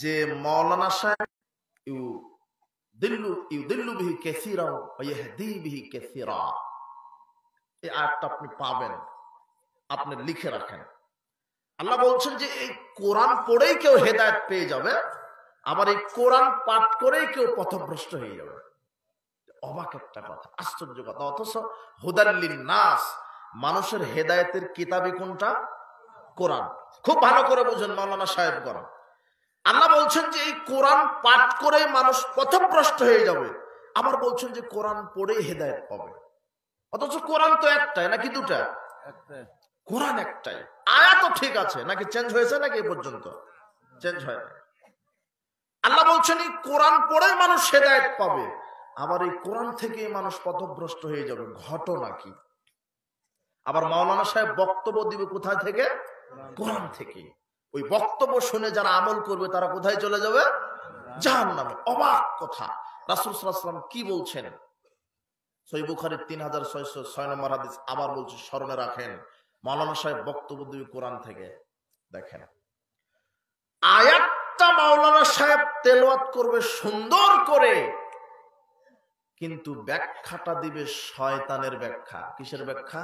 Speaker 1: যে মাওলানা সাহেব ইউদিল্লু বিহি কাসীরা ওয়া ইয়াহদি বিহি কাসীরা। এই আয়াতটা আপনি পাবেন, আপনি লিখে রাখেন। আল্লাহ বলছেন যে এই কোরআন পড়েই কেউ হেদায়েত পেয়ে যাবে, আবার এই কোরআন পাঠ করেই কেউ পথভ্রষ্ট হয়ে যাবে। অবাক একটা কথা, আশ্চর্য কথা। অথচ হুদাল লিন্নাস, মানুষের হেদায়েতের কিতাবই কোনটা? কোরআন। খুব ভালো করে বুঝেন মাওলানা সাহেবগণ। আল্লাহ বলছেন যে এই কোরআন পাঠ করেই মানুষ পথভ্রষ্ট হয়ে যাবে, আবার বলছেন যে কোরআন পড়েই হেদায়েত পাবে। অথচ কোরআন তো একটাই, নাকি দুটা? কোরআন একটাই। আয়াত তো ঠিক আছে, নাকি চেঞ্জ হয়েছে? নাকি এ পর্যন্ত চেঞ্জ হয় না। আল্লাহ বলছেন এই কোরআন পড়ে মানুষ হেদায়েত পাবে, আবার এই কোরআন থেকে মানুষ পথভ্রষ্ট হয়ে যাবে। ঘটনা কি? আবার মাওলানা সাহেব বক্তব্য দিবে কোথায় থেকে? কোরআন থেকে। ওই বক্তব্য শুনে যারা আমল করবে তারা কোথায় চলে যাবে? জাহান্নামে। অবাক কথা। রাসূল সাল্লাল্লাহু আলাইহি ওয়াসাল্লাম কি বলছেন? সহিহ বুখারীর 3606 নম্বর হাদিস। আবার বলছি, স্মরণে রাখেন, মাওলানা সাহেব বক্তব্য দিবে কোরআন থেকে। দেখেন, আয়াতটা মাওলানা সাহেব তেলাওয়াত করবে সুন্দর করে, কিন্তু ব্যাখ্যাটা দিবে শয়তানের ব্যাখ্যা। কিসের ব্যাখ্যা?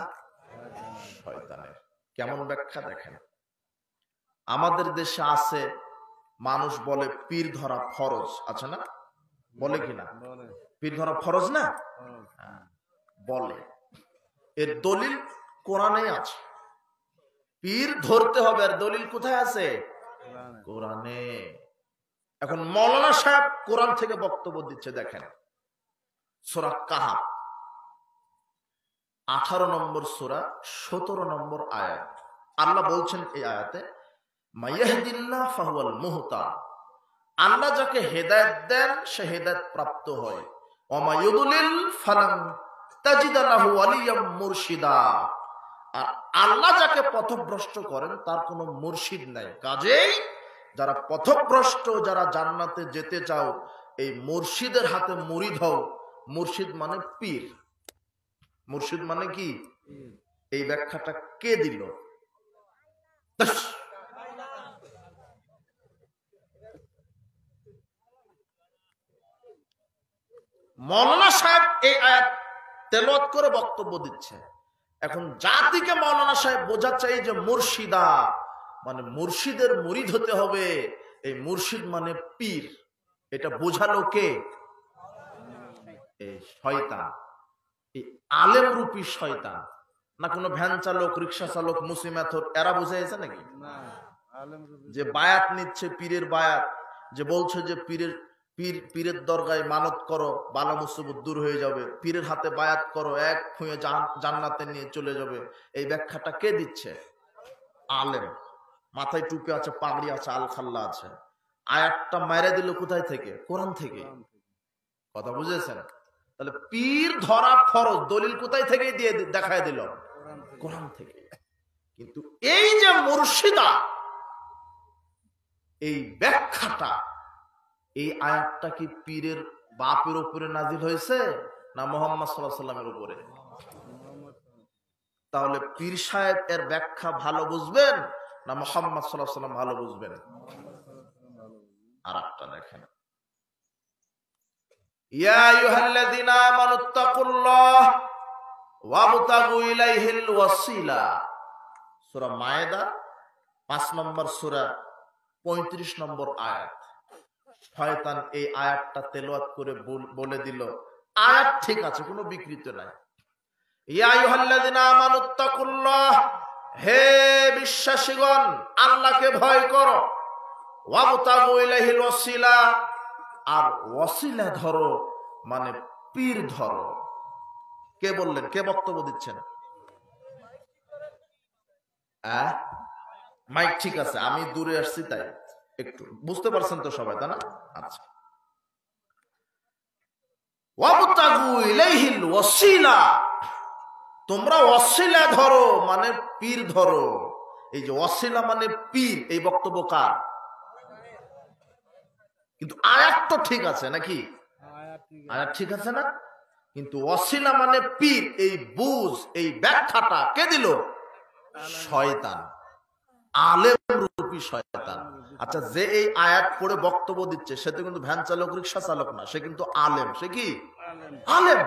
Speaker 1: শয়তানের। কেমন ব্যাখ্যা দেখেন। আমাদের দেশে আছে মানুষ বলে পীর ধরা ফরজ, আছে না? বলে কিনা? পীর ধরা ফরজ না? বলে। এর দলিল কোরআনে আছে, পীর ধরতে হবে। আর দলিল কোথায় আছে? কোরআনে। এখন মৌলানা সাহেব কোরআন থেকে বক্তব্য দিচ্ছে, দেখেন সূরা কাহাফ 18 নম্বর সূরা 17 নম্বর আয়াত। আল্লাহ বলছেন এই আয়াতে, মাইয়াহদিল্লাহ ফাহুয়াল মুহতাদ, আল্লাহ যাকে হেদায়েত দেন সে হেদায়েত প্রাপ্ত হয়, ওয়া মায়ুদলিল ফালান তাজিদা লাহু ওয়ালিয়াম মুরশিদা, আর আল্লাহ যাকে পথভ্রষ্ট করেন তার কোনো মুর্শিদ নাই। কাজেই যারা পথভ্রষ্ট, যারা জান্নাতে যেতে চাও, এই মুর্শিদের হাতে মুরিদ হও। মুর্শিদ মানে পীর। মুর্শিদ মানে কি? এই ব্যাখ্যাটা কে দিল? মৌলানা সাহেব এই আয়াত তেলাওয়াত করে বক্তব্য দিচ্ছে। এখন জাতিকে মৌলানা সাহেব বোঝাচ্ছে এই যে মুর্শিদা মানে মুর্শিদের মুরিদ হতে হবে, এই মুর্শিদ মানে পীর, এটা বোঝালো কে? এই শয়তান, এই আলেম রূপী শয়তান। না কোনো ভ্যান চালক, রিক্সা চালক, মুসিমাথর এরা বুঝাইছে নাকি? যে বায়াত নিচ্ছে, পীরের বায়াত, যে বলছে যে পীরের দরগায় মানত করো, বালা মুসিবত দূর হয়ে যাবে, পীরের হাতে বায়াত করো, এক ফুঁয়ে জান্নাতে নিয়ে চলে যাবে, এই ব্যাখ্যাটা কে দিচ্ছে? আলেম। মাথায় টুপি আছে, পাগড়ি আছে, আল খাল্লা আছে। আয়াতটা মাইরা দিল কোথায় থেকে? কোরআন থেকে। কথা বুঝেছেন? তাহলে পীর ধরা ফরজ, দলিল কোথায় থেকে দিয়ে দেখায় দিল? কোরআন থেকে। কিন্তু এই যে মুর্শিদা, এই ব্যাখ্যাটা, এই আয়াতটা কি পীরের বাপের উপরে নাজিল হয়েছে না মুহাম্মদ সাল্লাল্লাহু আলাইহি ওয়াসাল্লামের উপরে? তাহলে পীর সাহেব এর ব্যাখ্যা ভালো বুঝবেন না মুহাম্মদ সাল্লাল্লাহু আলাইহি ওয়াসাল্লাম ভালো বুঝবেন? আরেকটা দেখেন, ইয়া আইয়ুহাল্লাযীনা আমানুত্তাকুল্লাহ ওয়াবতাগু ইলাইহিল ওয়াসিলা, সূরা মায়েদা 5 নম্বর সূরা 35 নম্বর আয়াত। শয়তান এই আয়াতটা তেলাওয়াত করে বলে দিল, আয়াত ঠিক আছে, কোনো বিকৃত নাই। ইয়া আইয়ুহাল্লাযীনা আমানুত্তাকুল্লাহ, হে বিশ্বাসীগণ আল্লাহকে ভয় করো, ওয়াবতাগু ইলাইহিল ওয়াসিলা, আর ওয়াসিলা ধরো মানে পীর ধরো। কে বললেন? কে বক্তব্য দিচ্ছেন? মাইক ঠিক আছে, আমি দূরে আসছি তাই একটু বুঝতে পারছেন তো সবাই, তাই না? আচ্ছা, ওয়াবতাগু ইলাইহিল ওয়াসিলা, তোমরা ওয়াসিলা ধরো মানে পীর ধরো। এই যে ওয়াসিলা মানে পীর, এই বক্তব্য কার? কিন্তু আয়াত তো ঠিক আছে নাকি? আয়াত ঠিক আছে না? কিন্তু ওয়াসিলা মানে পীর, এই বুঝ, এই ব্যাখ্যাটা কে দিল? শয়তান, আলেম রূপী শয়তান। আচ্ছা, যে এই আয়াত পড়ে বক্তব্য দিচ্ছে সে তো কিন্তু ভ্যান চালক, রিক্সা চালক না, সে কিন্তু আলেম। সে কি? আলেম।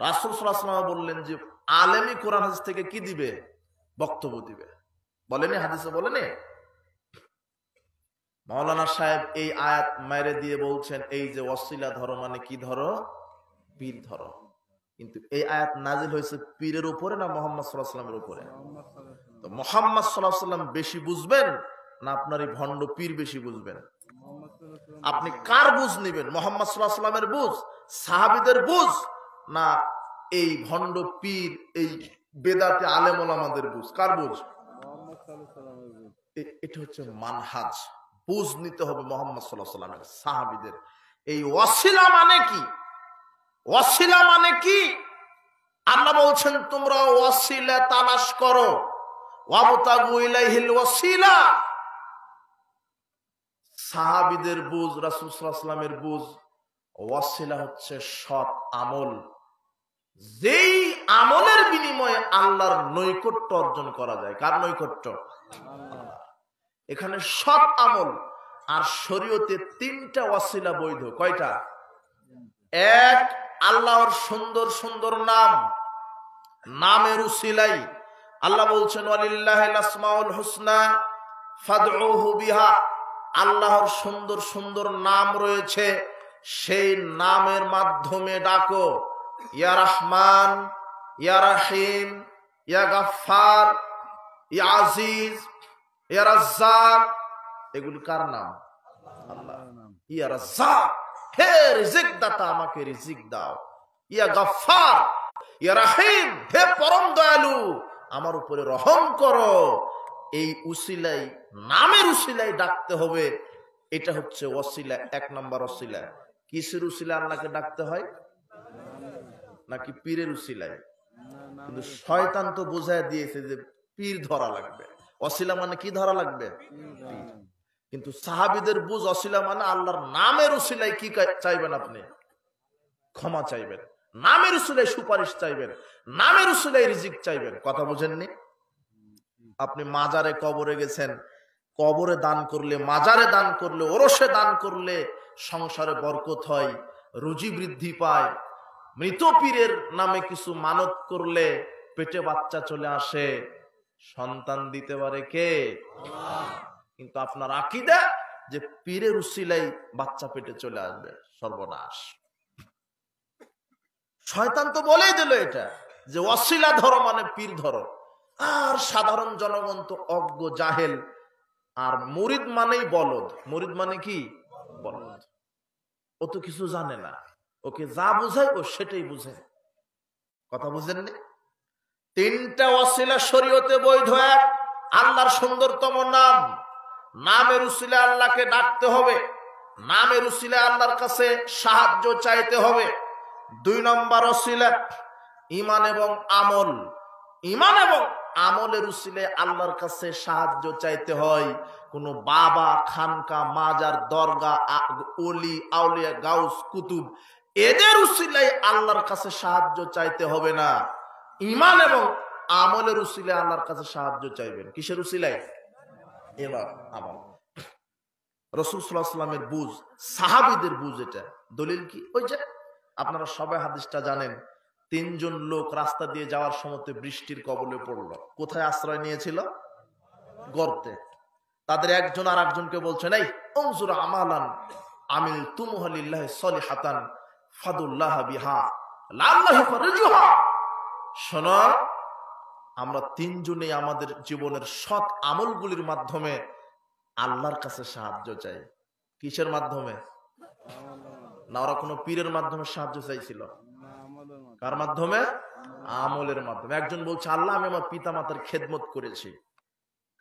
Speaker 1: রাসূল সাল্লাল্লাহু আলাইহি ওয়াসাল্লাম বললেন যে আলেমই কোরআন হাদিস থেকে কি দিবে? বক্তব্য দিবে। বলেনি? হাদিসে বলেনি? মাওলানা সাহেব এই আয়াত মাইরে দিয়ে বলছেন এই যে ওয়াসিলা ধরো মানে কি ধরো? পীর ধরো। কিন্তু এই আয়াত নাজিল হয়েছে পীরের উপরে না মুহাম্মদ সাল্লাল্লাহু আলাইহি ওয়াসাল্লামের উপরে? তো মুহাম্মদ সাল্লাল্লাহু আলাইহি ওয়াসাল্লাম বেশি বুঝবেন না আপনার এই ভণ্ড পীর বেশি বুঝবেন? আপনি কার বুঝ নেবেন? মুহাম্মদ সাল্লাল্লাহু আলাইহি ওয়াসাল্লামের বুঝ, সাহাবীদের বুঝ, না এই ভণ্ড পীর, এই বেদাতে আলেম ওলামাদের বুঝ? কার বুঝ? এটা হচ্ছে মানহাজ। বুঝ নিতে হবে মুহাম্মদ সাল্লাল্লাহু আলাইহি ওয়াসাল্লামের, সাহাবীদের। এই ওয়াসিলা মানে কি? ওয়াসিলা মানে কি? আল্লাহ বলছেন তোমরা ওয়াসিলা তালাশ করো, ওয়াবতাগু ইলাইহিল ওয়াসিলা। সাহাবীদের বুঝ, রাসূল সাল্লাল্লাহু আলাইহি ওয়াসাল্লামের বুঝ, ওয়াসিলা হচ্ছে সৎ আমল, যেই আমলের বিনিময়ে আল্লাহর নৈকট্য অর্জন করা যায়। কার নৈকট্য? এখানে সৎ আমল। আর শরীয়তে 3টা ওয়াসিলা বৈধ। কয়টা? এক, আল্লাহর সুন্দর সুন্দর নাম, নামের উসিলাই আল্লাহ বলছেন ওয়ালিল্লাহিল আসমাউল হুসনা ফাদউহু বিহা, আল্লাহর সুন্দর সুন্দর নাম রয়েছে, সেই নামের মাধ্যমে ডাকো। ইয়া রহমান, ইয়া রহিম, ইয়া গাফফার, ইয়া আজিজ, ইয়া রাজ্জাক, এগুলি কার নাম? আল্লাহ। ইয়া রাজ্জাক, হে রিজিক দাতা, আমাকে রিজিক দাও। ইয়া গাফফার, ইয়া রহিম, হে পরম দয়ালু, আমার উপরে রহম করো। এই উসিলাই, নামের উসিলাই ডাকতে হবে। এটা হচ্ছে ওসিলা, 1 নম্বর ওসিলা। কিসের উসিলা আল্লাহকে ডাকতে হয়? নাকি পীরের উসিলায়? কিন্তু শয়তান তো বোঝায় দিয়েছে যে পীর ধরা লাগবে। ওসিলা মানে কি ধরা লাগবে? কিন্তু সাহাবীদের বুঝ, ওসিলা মানে আল্লাহর নামের উসিলায় কি চাইবেন? আপনি ক্ষমা চাইবেন, নামের উসিলায় সুপারিশ চাইবেন, নামের উসিলায় রিজিক চাইবেন। কথা বুঝেননি? আপনি মাজারে কবরে গেছেন, কবরে দান করলে, মাজারে দান করলে, ওরসে দান করলে সংসারে বরকত হয়, রুজি বৃদ্ধি পায়। মৃত পীরের নামে কিছু মানত করলে পেটে বাচ্চা চলে আসে, সন্তান দিতে পারে কে? কিন্তু আপনার আকীদা যে পীরের উসিলাই বাচ্চা পেটে চলে আসবে, সর্বনাশ। শয়তান তো বলেই দিল এটা যে ওসিলা ধরো মানে পীর ধরো। আর সাধারণ জনগণ তো অজ্ঞ, জাহেল। আর মুরিদ মানেই বলদ। মুরিদ মানে কি? বলদ। ও তো কিছু জানে না, ওকে যা বুঝায় ও সেটাই বুঝে। কথা বুঝেননি? 3টা ওসিলা শরীয়তে বৈধ। 1, আল্লাহর সুন্দরতম নাম, নামের উসিলা আল্লাহকে ডাকতে হবে, নামের উসিলা আল্লাহর কাছে সাহায্য চাইতে হবে। 2 নম্বর ওসিলা ঈমান এবং আমল। ঈমান এবং আমলের উসিলায় আল্লাহর কাছে সাহায্য চাইতে হয়। কোন বাবা, খানকা, মাজার, দরগা, ওলি, আউলিয়া, গাউস, কুতুব, এদের উসিলায় আল্লাহর কাছে সাহায্য চাইতে হবে না। ঈমান এবং আমলের উসিলায় আল্লাহর কাছে সাহায্য চাইবেন। কিসের উসিলায়? এবার আমল। রাসূল সাল্লাল্লাহু আলাইহি ওয়াসাল্লামের বুঝ, সাহাবীদের বুঝ। এটা দলিল কি? ওই যে আপনারা সবাই হাদিসটা জানেন, 3 জন লোক রাস্তা দিয়ে যাওয়ার সময় বৃষ্টির কবলে পড়লো। কোথায় আশ্রয় নিয়েছিল? গর্তে। তাদের একজন আর একজনকে বলছেন, এই উনজুর আমালান আমিল তুমুহা লিল্লাহি সলিহাতান ফাদুল্লাহ বিহা লাল্লাহু ফারজুহা। শোনো, আমরা 3 জনেই আমাদের জীবনের সৎ আমলগুলির মাধ্যমে আল্লাহর কাছে সাহায্য চাই। কিসের মাধ্যমে? না, ওরা কোনো পীরের মাধ্যমে সাহায্য চাইছিল। কার মাধ্যমে? আমলের মাধ্যমে। একজন বলছে, আল্লাহ, আমি আমার পিতামাতার খেদমত করেছি,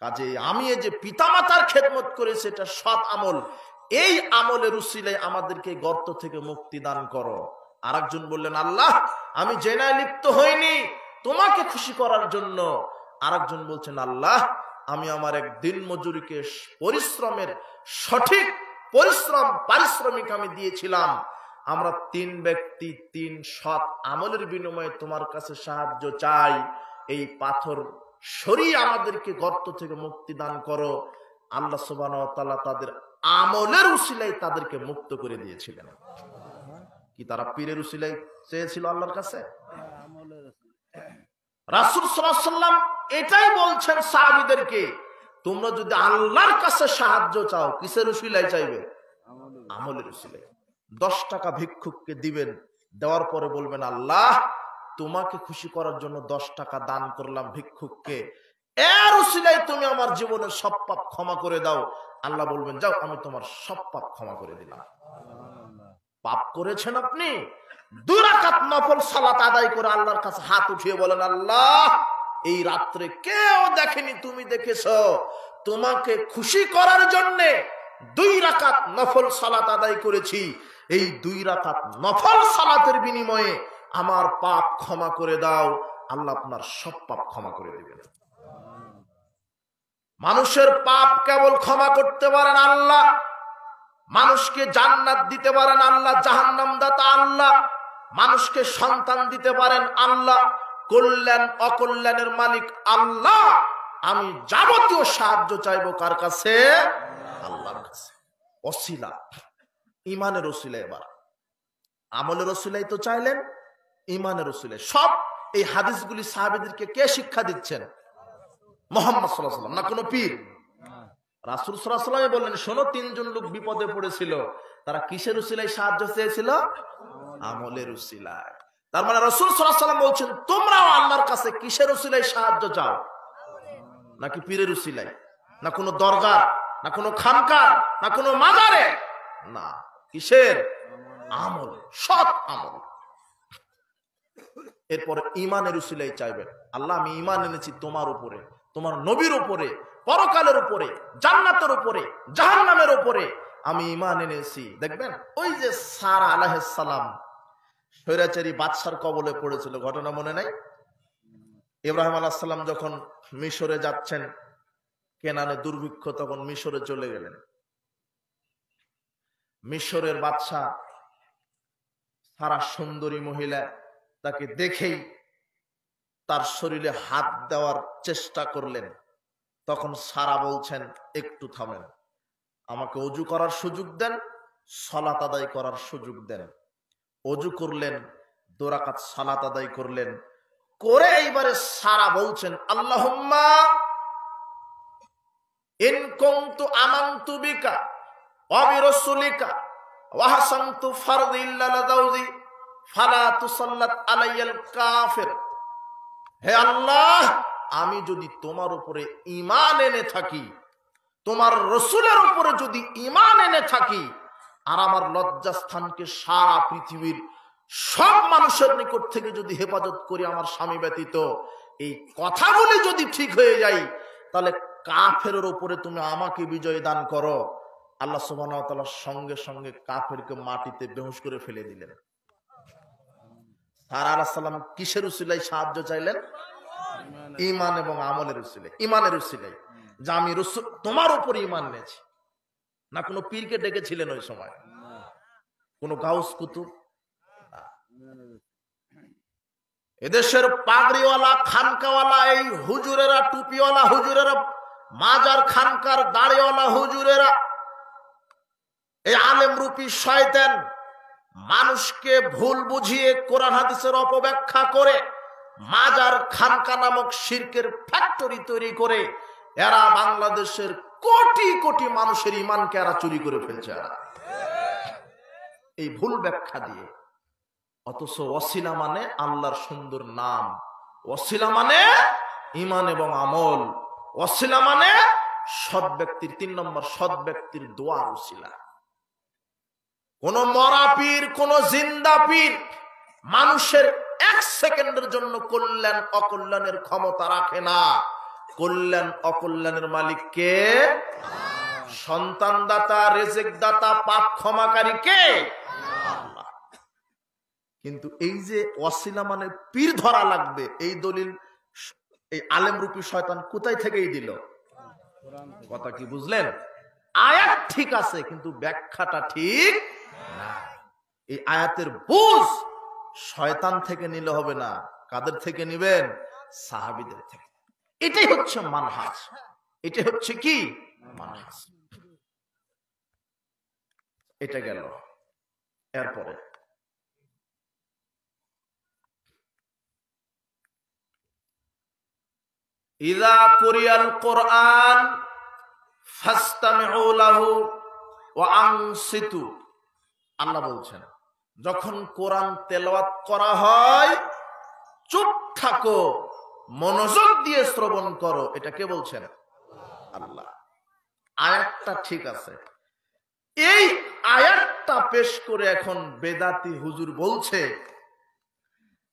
Speaker 1: কাজে আমি এই যে পিতামাতার খেদমত করেছি এটা সৎ আমল, এই আমলের উসিলায় আমাদেরকে গর্ত থেকে মুক্তি দান করো। আর একজন বললেন, আল্লাহ, আমি জেনায় লিপ্ত হইনি, তোমাকে খুশি করার জন্য। আর একজন বলছেন, আল্লাহ, আমি আমার এক দিন মজুরিকে পরিশ্রমের সঠিক পারিশ্রমিক আমি দিয়েছিলাম। আমরা 3 ব্যক্তি 3 সৎ আমলের বিনিময়ে তোমার কাছে সাহায্য চাই, এই পাথর সরিয়ে আমাদেরকে গর্ত থেকে মুক্তি দান করো। আল্লাহ সুবহানাহু ওয়া তাআলা তাদের আমলের উসিলায় তাদেরকে মুক্ত করে দিয়েছিলেন। কি তারা পীরের উসিলায় চেয়েছিল আল্লাহর কাছে? রাসূল সাল্লাল্লাহু আলাইহি ওয়াসাল্লাম এটাই বলছেন সাহাবীদেরকে, তোমরা যদি আল্লাহর কাছে সাহায্য চাও, কিসের উসিলায় চাইবে? আমলের উসিলায়। 10 টাকা ভিক্ষুককে দিবেন, দেওয়ার পরে বলবেন, আল্লাহ, তোমাকে খুশি করার জন্য 10 টাকা দান করলাম ভিক্ষুককে, এর উসিলায় তুমি আমার জীবনের সব পাপ ক্ষমা করে দাও। আল্লাহ বলবেন, যাও, আমি তোমার সব পাপ ক্ষমা করে দিলাম। পাপ করেছেন আপনি, 2 রাকাত নফল সালাত আদায় করে আল্লাহর কাছে হাত উঠিয়ে বলেন, আল্লাহ, এই রাত্রে কেউ দেখেনি, তুমি দেখেছো, তোমাকে খুশি করার জন্য 2 রাকাত নফল সালাত আদায় করেছি, এই 2 রাকাত নফল সালাতের বিনিময়ে আমার পাপ ক্ষমা করে দাও। আল্লাহ আপনার সব পাপ ক্ষমা করে দিবেন। মানুষের পাপ কেবল ক্ষমা করতে পারেন আল্লাহ, মানুষকে জান্নাত দিতে পারেন আল্লাহ, জাহান্নাম দাতা আল্লাহ, মানুষকে সন্তান দিতে পারেন আল্লাহ, কল্যাণ অকল্যাণের মালিক আল্লাহ। আমি যাবতীয় সাহায্য চাইবো কার কাছে? আল্লাহর কাছে। ওসিলা, ঈমানের ওসিলা। এবার আমলের ওসিলাই তো চাইলেন, ঈমানের ওসিলা। সব এই হাদিসগুলি সাহাবীদেরকে কে শিক্ষা দিচ্ছেন? মুহাম্মদ সাল্লাল্লাহু আলাইহি ওয়াসাল্লাম, না কোনো পীর। রাসূল সাল্লাল্লাহু আলাইহি ওয়াসাল্লাম বললেন, শোনো, তিনজন লোক বিপদে পড়েছিল, তারা কিসের উসিলায় সাহায্য চেয়েছিল? আমলের উসিলায়। তার মানে রাসূল সাল্লাল্লাহু আলাইহি ওয়াসাল্লাম বলছেন, তোমরাও আল্লাহর কাছে কিসের উসিলায় সাহায্য চাও? নাকি পীরের উসিলায়, না কোনো দরগার, না কোনো খানকার, না কোনো মাজারে, না, কিসের? আমল, সৎ আমল। এরপরে ঈমানের উসিলায় চাইবেন, আল্লাহ আমি ঈমান এনেছি তোমার উপরে, তোমার নবীর উপরে, পরকালের উপরে, জান্নাতের উপরে, জাহান্নামের উপরে আমি ঈমান এনেছি। দেখবেন ওই যে সারা আলাইহিস সালাম স্বৈরাচারী বাদশার কবলে পড়েছিল, ঘটনা মনে নাই? ইব্রাহিম আলাইহিস সালাম যখন মিশরে যাচ্ছেন, কেনানে দুর্ভিক্ষ, তখন মিশরে চলে গেলেন। মিশরের বাদশা সারা সুন্দরী মহিলা, তাকে দেখেই তার শরীরে হাত দেওয়ার চেষ্টা করলেন। তখন সারা বলছেন, একটু থামেন, আমাকে অজু করার সুযোগ দেন, সালাত আদায় করার সুযোগ দেন। অজু করলেন, 2 রাকাত সালাত আদায় করলেন, করে এইবারে সারা বলছেন, আল্লাহুম্মা ইন কুনতু আমানতু বিকা ওয়া বিরাসূলিকা ওয়া হাসানতু ফারদি ইল্লা লাযাউজি ফালা তুসাল্লাত আলাইয়াল কাফির। হে আল্লাহ, আমি যদি তোমার উপরে ঈমান এনে থাকি, তোমার রাসূলের উপরে যদি ঈমান এনে থাকি, আর আমার লজ্জাস্থানকে সারা পৃথিবীর সব মানুষের নিকট থেকে যদি হেফাজত করি আমার স্বামী ব্যতীত, এই কথাগুলি যদি ঠিক হয়ে যায়, তাহলে কাফেরের উপরে তুমি আমাকে বিজয় দান করো। আল্লাহ সুবহানাহু ওয়া তাআলা সঙ্গে সঙ্গে কাফেরকে মাটিতে বেহুশ করে ফেলে দিলেন। সারা আলাইহিস সালাম কিসের উসিলায় সাহায্য চাইলেন? ঈমান এবং আমলের উসিলায়, ঈমানের উসিলায়, যে আমি রাসূল তোমার উপর ঈমান এনেছি। না কোনো পীরকে ডেকেছিলেন ওই সময়, কোনো গাউস কুতুব। এদেশের পাগড়িওয়ালা, খানকাওয়ালা, এই হুজুরেরা, টুপিওয়ালা হুজুরেরা, মাজার খানকার দাড়িওয়ালা হুজুরেরা, এই আলেম রূপী শয়তান মানুষকে ভুল বুঝিয়ে কোরআন হাদিসের অপব্যাখ্যা করে মাজার খানকা নামক শিরকের ফ্যাক্টরি তৈরি করে এরা বাংলাদেশের কোটি কোটি মানুষের ঈমানকে এরা চুরি করে ফেলছে এই ভুল ব্যাখ্যা দিয়ে। অথচ ওয়াসিলা মানে আল্লাহর সুন্দর নাম, ওয়াসিলা মানে ঈমান এবং আমল, ওয়াসিলা মানে সৎ ব্যক্তির, 3 নম্বর সৎ ব্যক্তির দোয়ার ওসিলা। কোন মরা পীর, কোন জিন্দা পীর মানুষের 1 সেকেন্ডের জন্য কল্যাণ অকল্যাণের ক্ষমতা রাখে না। কল্যাণ অকল্যাণের মালিক কে? সন্তান দাতা, রিজিক দাতা, পাপ ক্ষমাকারী কে? আল্লাহ। কিন্তু এই যে ওয়াসিলা মানে পীর ধরা লাগবে, এই দলিল এই আলেম রূপী শয়তান কোথায় থেকেই দিল? কথা কি বুঝলেন? আয়াত ঠিক আছে কিন্তু ব্যাখ্যাটা ঠিক না। এই আয়াতের বুঝ শয়তান থেকে নিলে হবে না। কাদের থেকে নিবেন? সাহাবীদের থেকে। এটাই হচ্ছে মানহাজ, এটাই হচ্ছে কি মানহাজ। এটা গেল। এরপরে ইযা কুরিয়াল কুরআন ফাসতামিউ লাহু ওয়া আনসিতু। আল্লাহ বলছেন, যখন কোরআন তেলাওয়াত করা হয় চুপ থাকো, মনোযোগ দিয়ে শ্রবণ করো। এটা কে বলছেন? আল্লাহ। আয়াতটা ঠিক আছে। এই আয়াতটা পেশ করে এখন বেদাতি হুজুর বলছে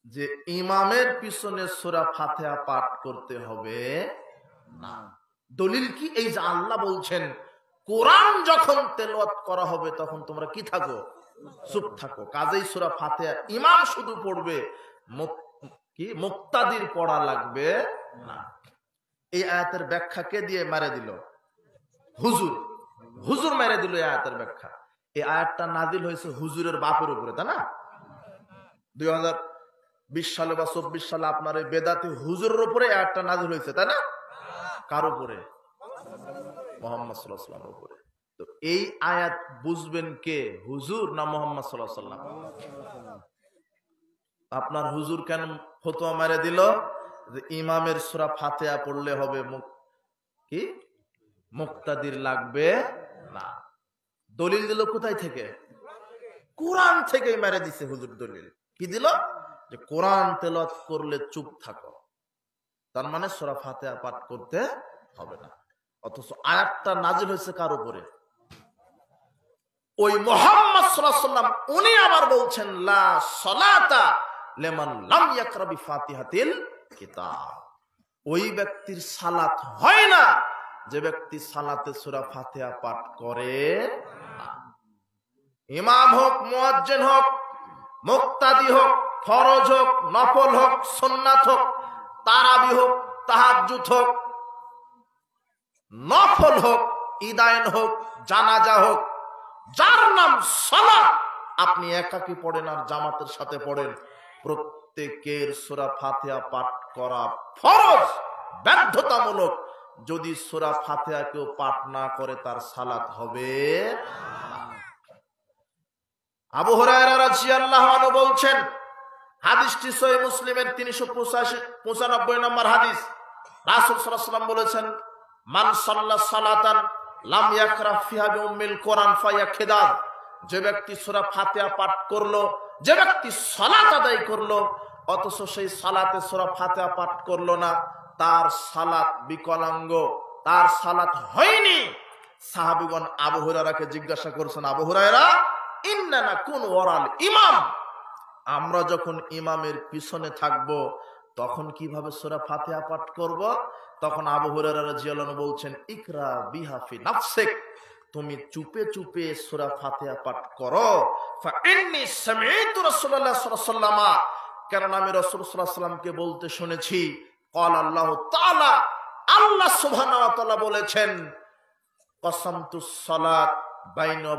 Speaker 1: যে ইমামের পিছনে সূরা ফাতিহা পাঠ করতে হবে না। দলিল কি? এই যে আল্লাহ বলছেন কোরআন যখন তেলাওয়াত করা হবে তখন তোমরা কি থাকো? চুপ থাকো। কাজেই সূরা ফাতিহা ইমাম শুধু পড়বে, কি মুক্তাদির পড়া লাগবে না। এই আয়াতের ব্যাখ্যা কে দিয়ে মারে দিল? হুজুর। হুজুর মেরে দিল এই আয়াতের ব্যাখ্যা। এই আয়াতটা নাজিল হয়েছে হুজুরের বাপের উপরে, তাই না? 2020 সালে বা 24 সালে আপনার এই বেদাতি হুজুরের উপরে আয়াতটা নাজিল হয়েছে, তাই না? কার উপরে? মুহাম্মদ সাল্লাল্লাহু আলাইহি ওয়াসাল্লামের উপরে। তো এই আয়াত বুঝবেন কে, হুজুর না মুহাম্মদ সাল্লাল্লাহু আলাইহি ওয়াসাল্লাম? আপনার হুজুর কেন ফতোয়া মেরে দিল? যে ইমামের সূরা ফাতিহা পড়লে হবে, কি মুক্তাদির লাগবে না। দলিল দিল কোথায় থেকে? কোরআন থেকেই মেরে দিছে হুজুর। দলিল কি দিল? যে কোরআন তেলাওয়াত করলে চুপ থাকো, তার মানে সূরা ফাতিহা পাঠ করতে হবে না। অথচ আয়াতটা নাজিল হয়েছে কার উপরে? ওই মুহাম্মদ সাল্লাল্লাহু আলাইহি ওয়াসাল্লাম, উনি আবার বলছেন লা সালাতা লিমান লাম ইয়াকরা বিফাতিহাতিল কিতাব। ওই ব্যক্তির সালাত হয় না যে ব্যক্তি সালাতে সূরা ফাতিহা পাঠ করে না। ইমাম হোক, মুয়াজ্জিন হোক, মুক্তাদি হোক, ফরজ হোক, নফল হোক, সুন্নাত হোক, তারাবি হোক, তাহাজ্জুদ হোক, নফল হোক, ইদায়ন হোক, জানাজা হোক, যার নাম সালাত, আপনি একাকী পড়েন আর জামাতের সাথে পড়েন, প্রত্যেকের সূরা ফাতিহা পাঠ করা ফরজ, বাধ্যতামূলক। যদি সূরা ফাতিহা কেউ পাঠ না করে তার সালাত হবে না। আবু হুরায়রা রাদিয়াল্লাহু আনহু বলছেন, হাদিসটি সহিহ মুসলিমের 395 নম্বর হাদিস। রাসূল সাল্লাল্লাহু আলাইহি ওয়াসাল্লাম বলেছেন, মান সাল্লা সালাতান লাম ইয়াকরা ফিহা বিউম্মিল কোরআন ফায়াকিদাদ। যে ব্যক্তি সূরা ফাতিহা পাঠ করলো, যে ব্যক্তি সালাত আদায় করলো অথচ সেই সালাতে সূরা ফাতিহা পাঠ করলো না, তার সালাত বিকলাঙ্গ, তার সালাত হয়নি। সাহাবীগণ আবু হুরায়রাকে জিজ্ঞাসা করছেন, আবু হুরায়রা, ইন্নানা কুন ওয়ারাল ইমাম, আমরা যখন ইমামের পিছনে থাকব তখন কিভাবে সূরা ফাতিহা পাঠ করব? তখন আবু হুরায়রা রাদিয়াল্লাহু আনহু বলছেন, ইকরা বিহা ফি নাফসিক, তুমি চুপে চুপে সূরা ফাতিহা পাঠ করো। ফা ইন্নী সামি'তু রাসূলুল্লাহ সাল্লাল্লাহু আলাইহি ওয়াসাল্লাম, কারণ আমি রাসূল সাল্লাল্লাহু আলাইহি ওয়াসাল্লামকে বলতে শুনেছি, ক্বাল আল্লাহু তাআলা, আল্লাহ সুবহানাহু ওয়া তাআলা বলেছেন, কসামতুস সালাত বাইনা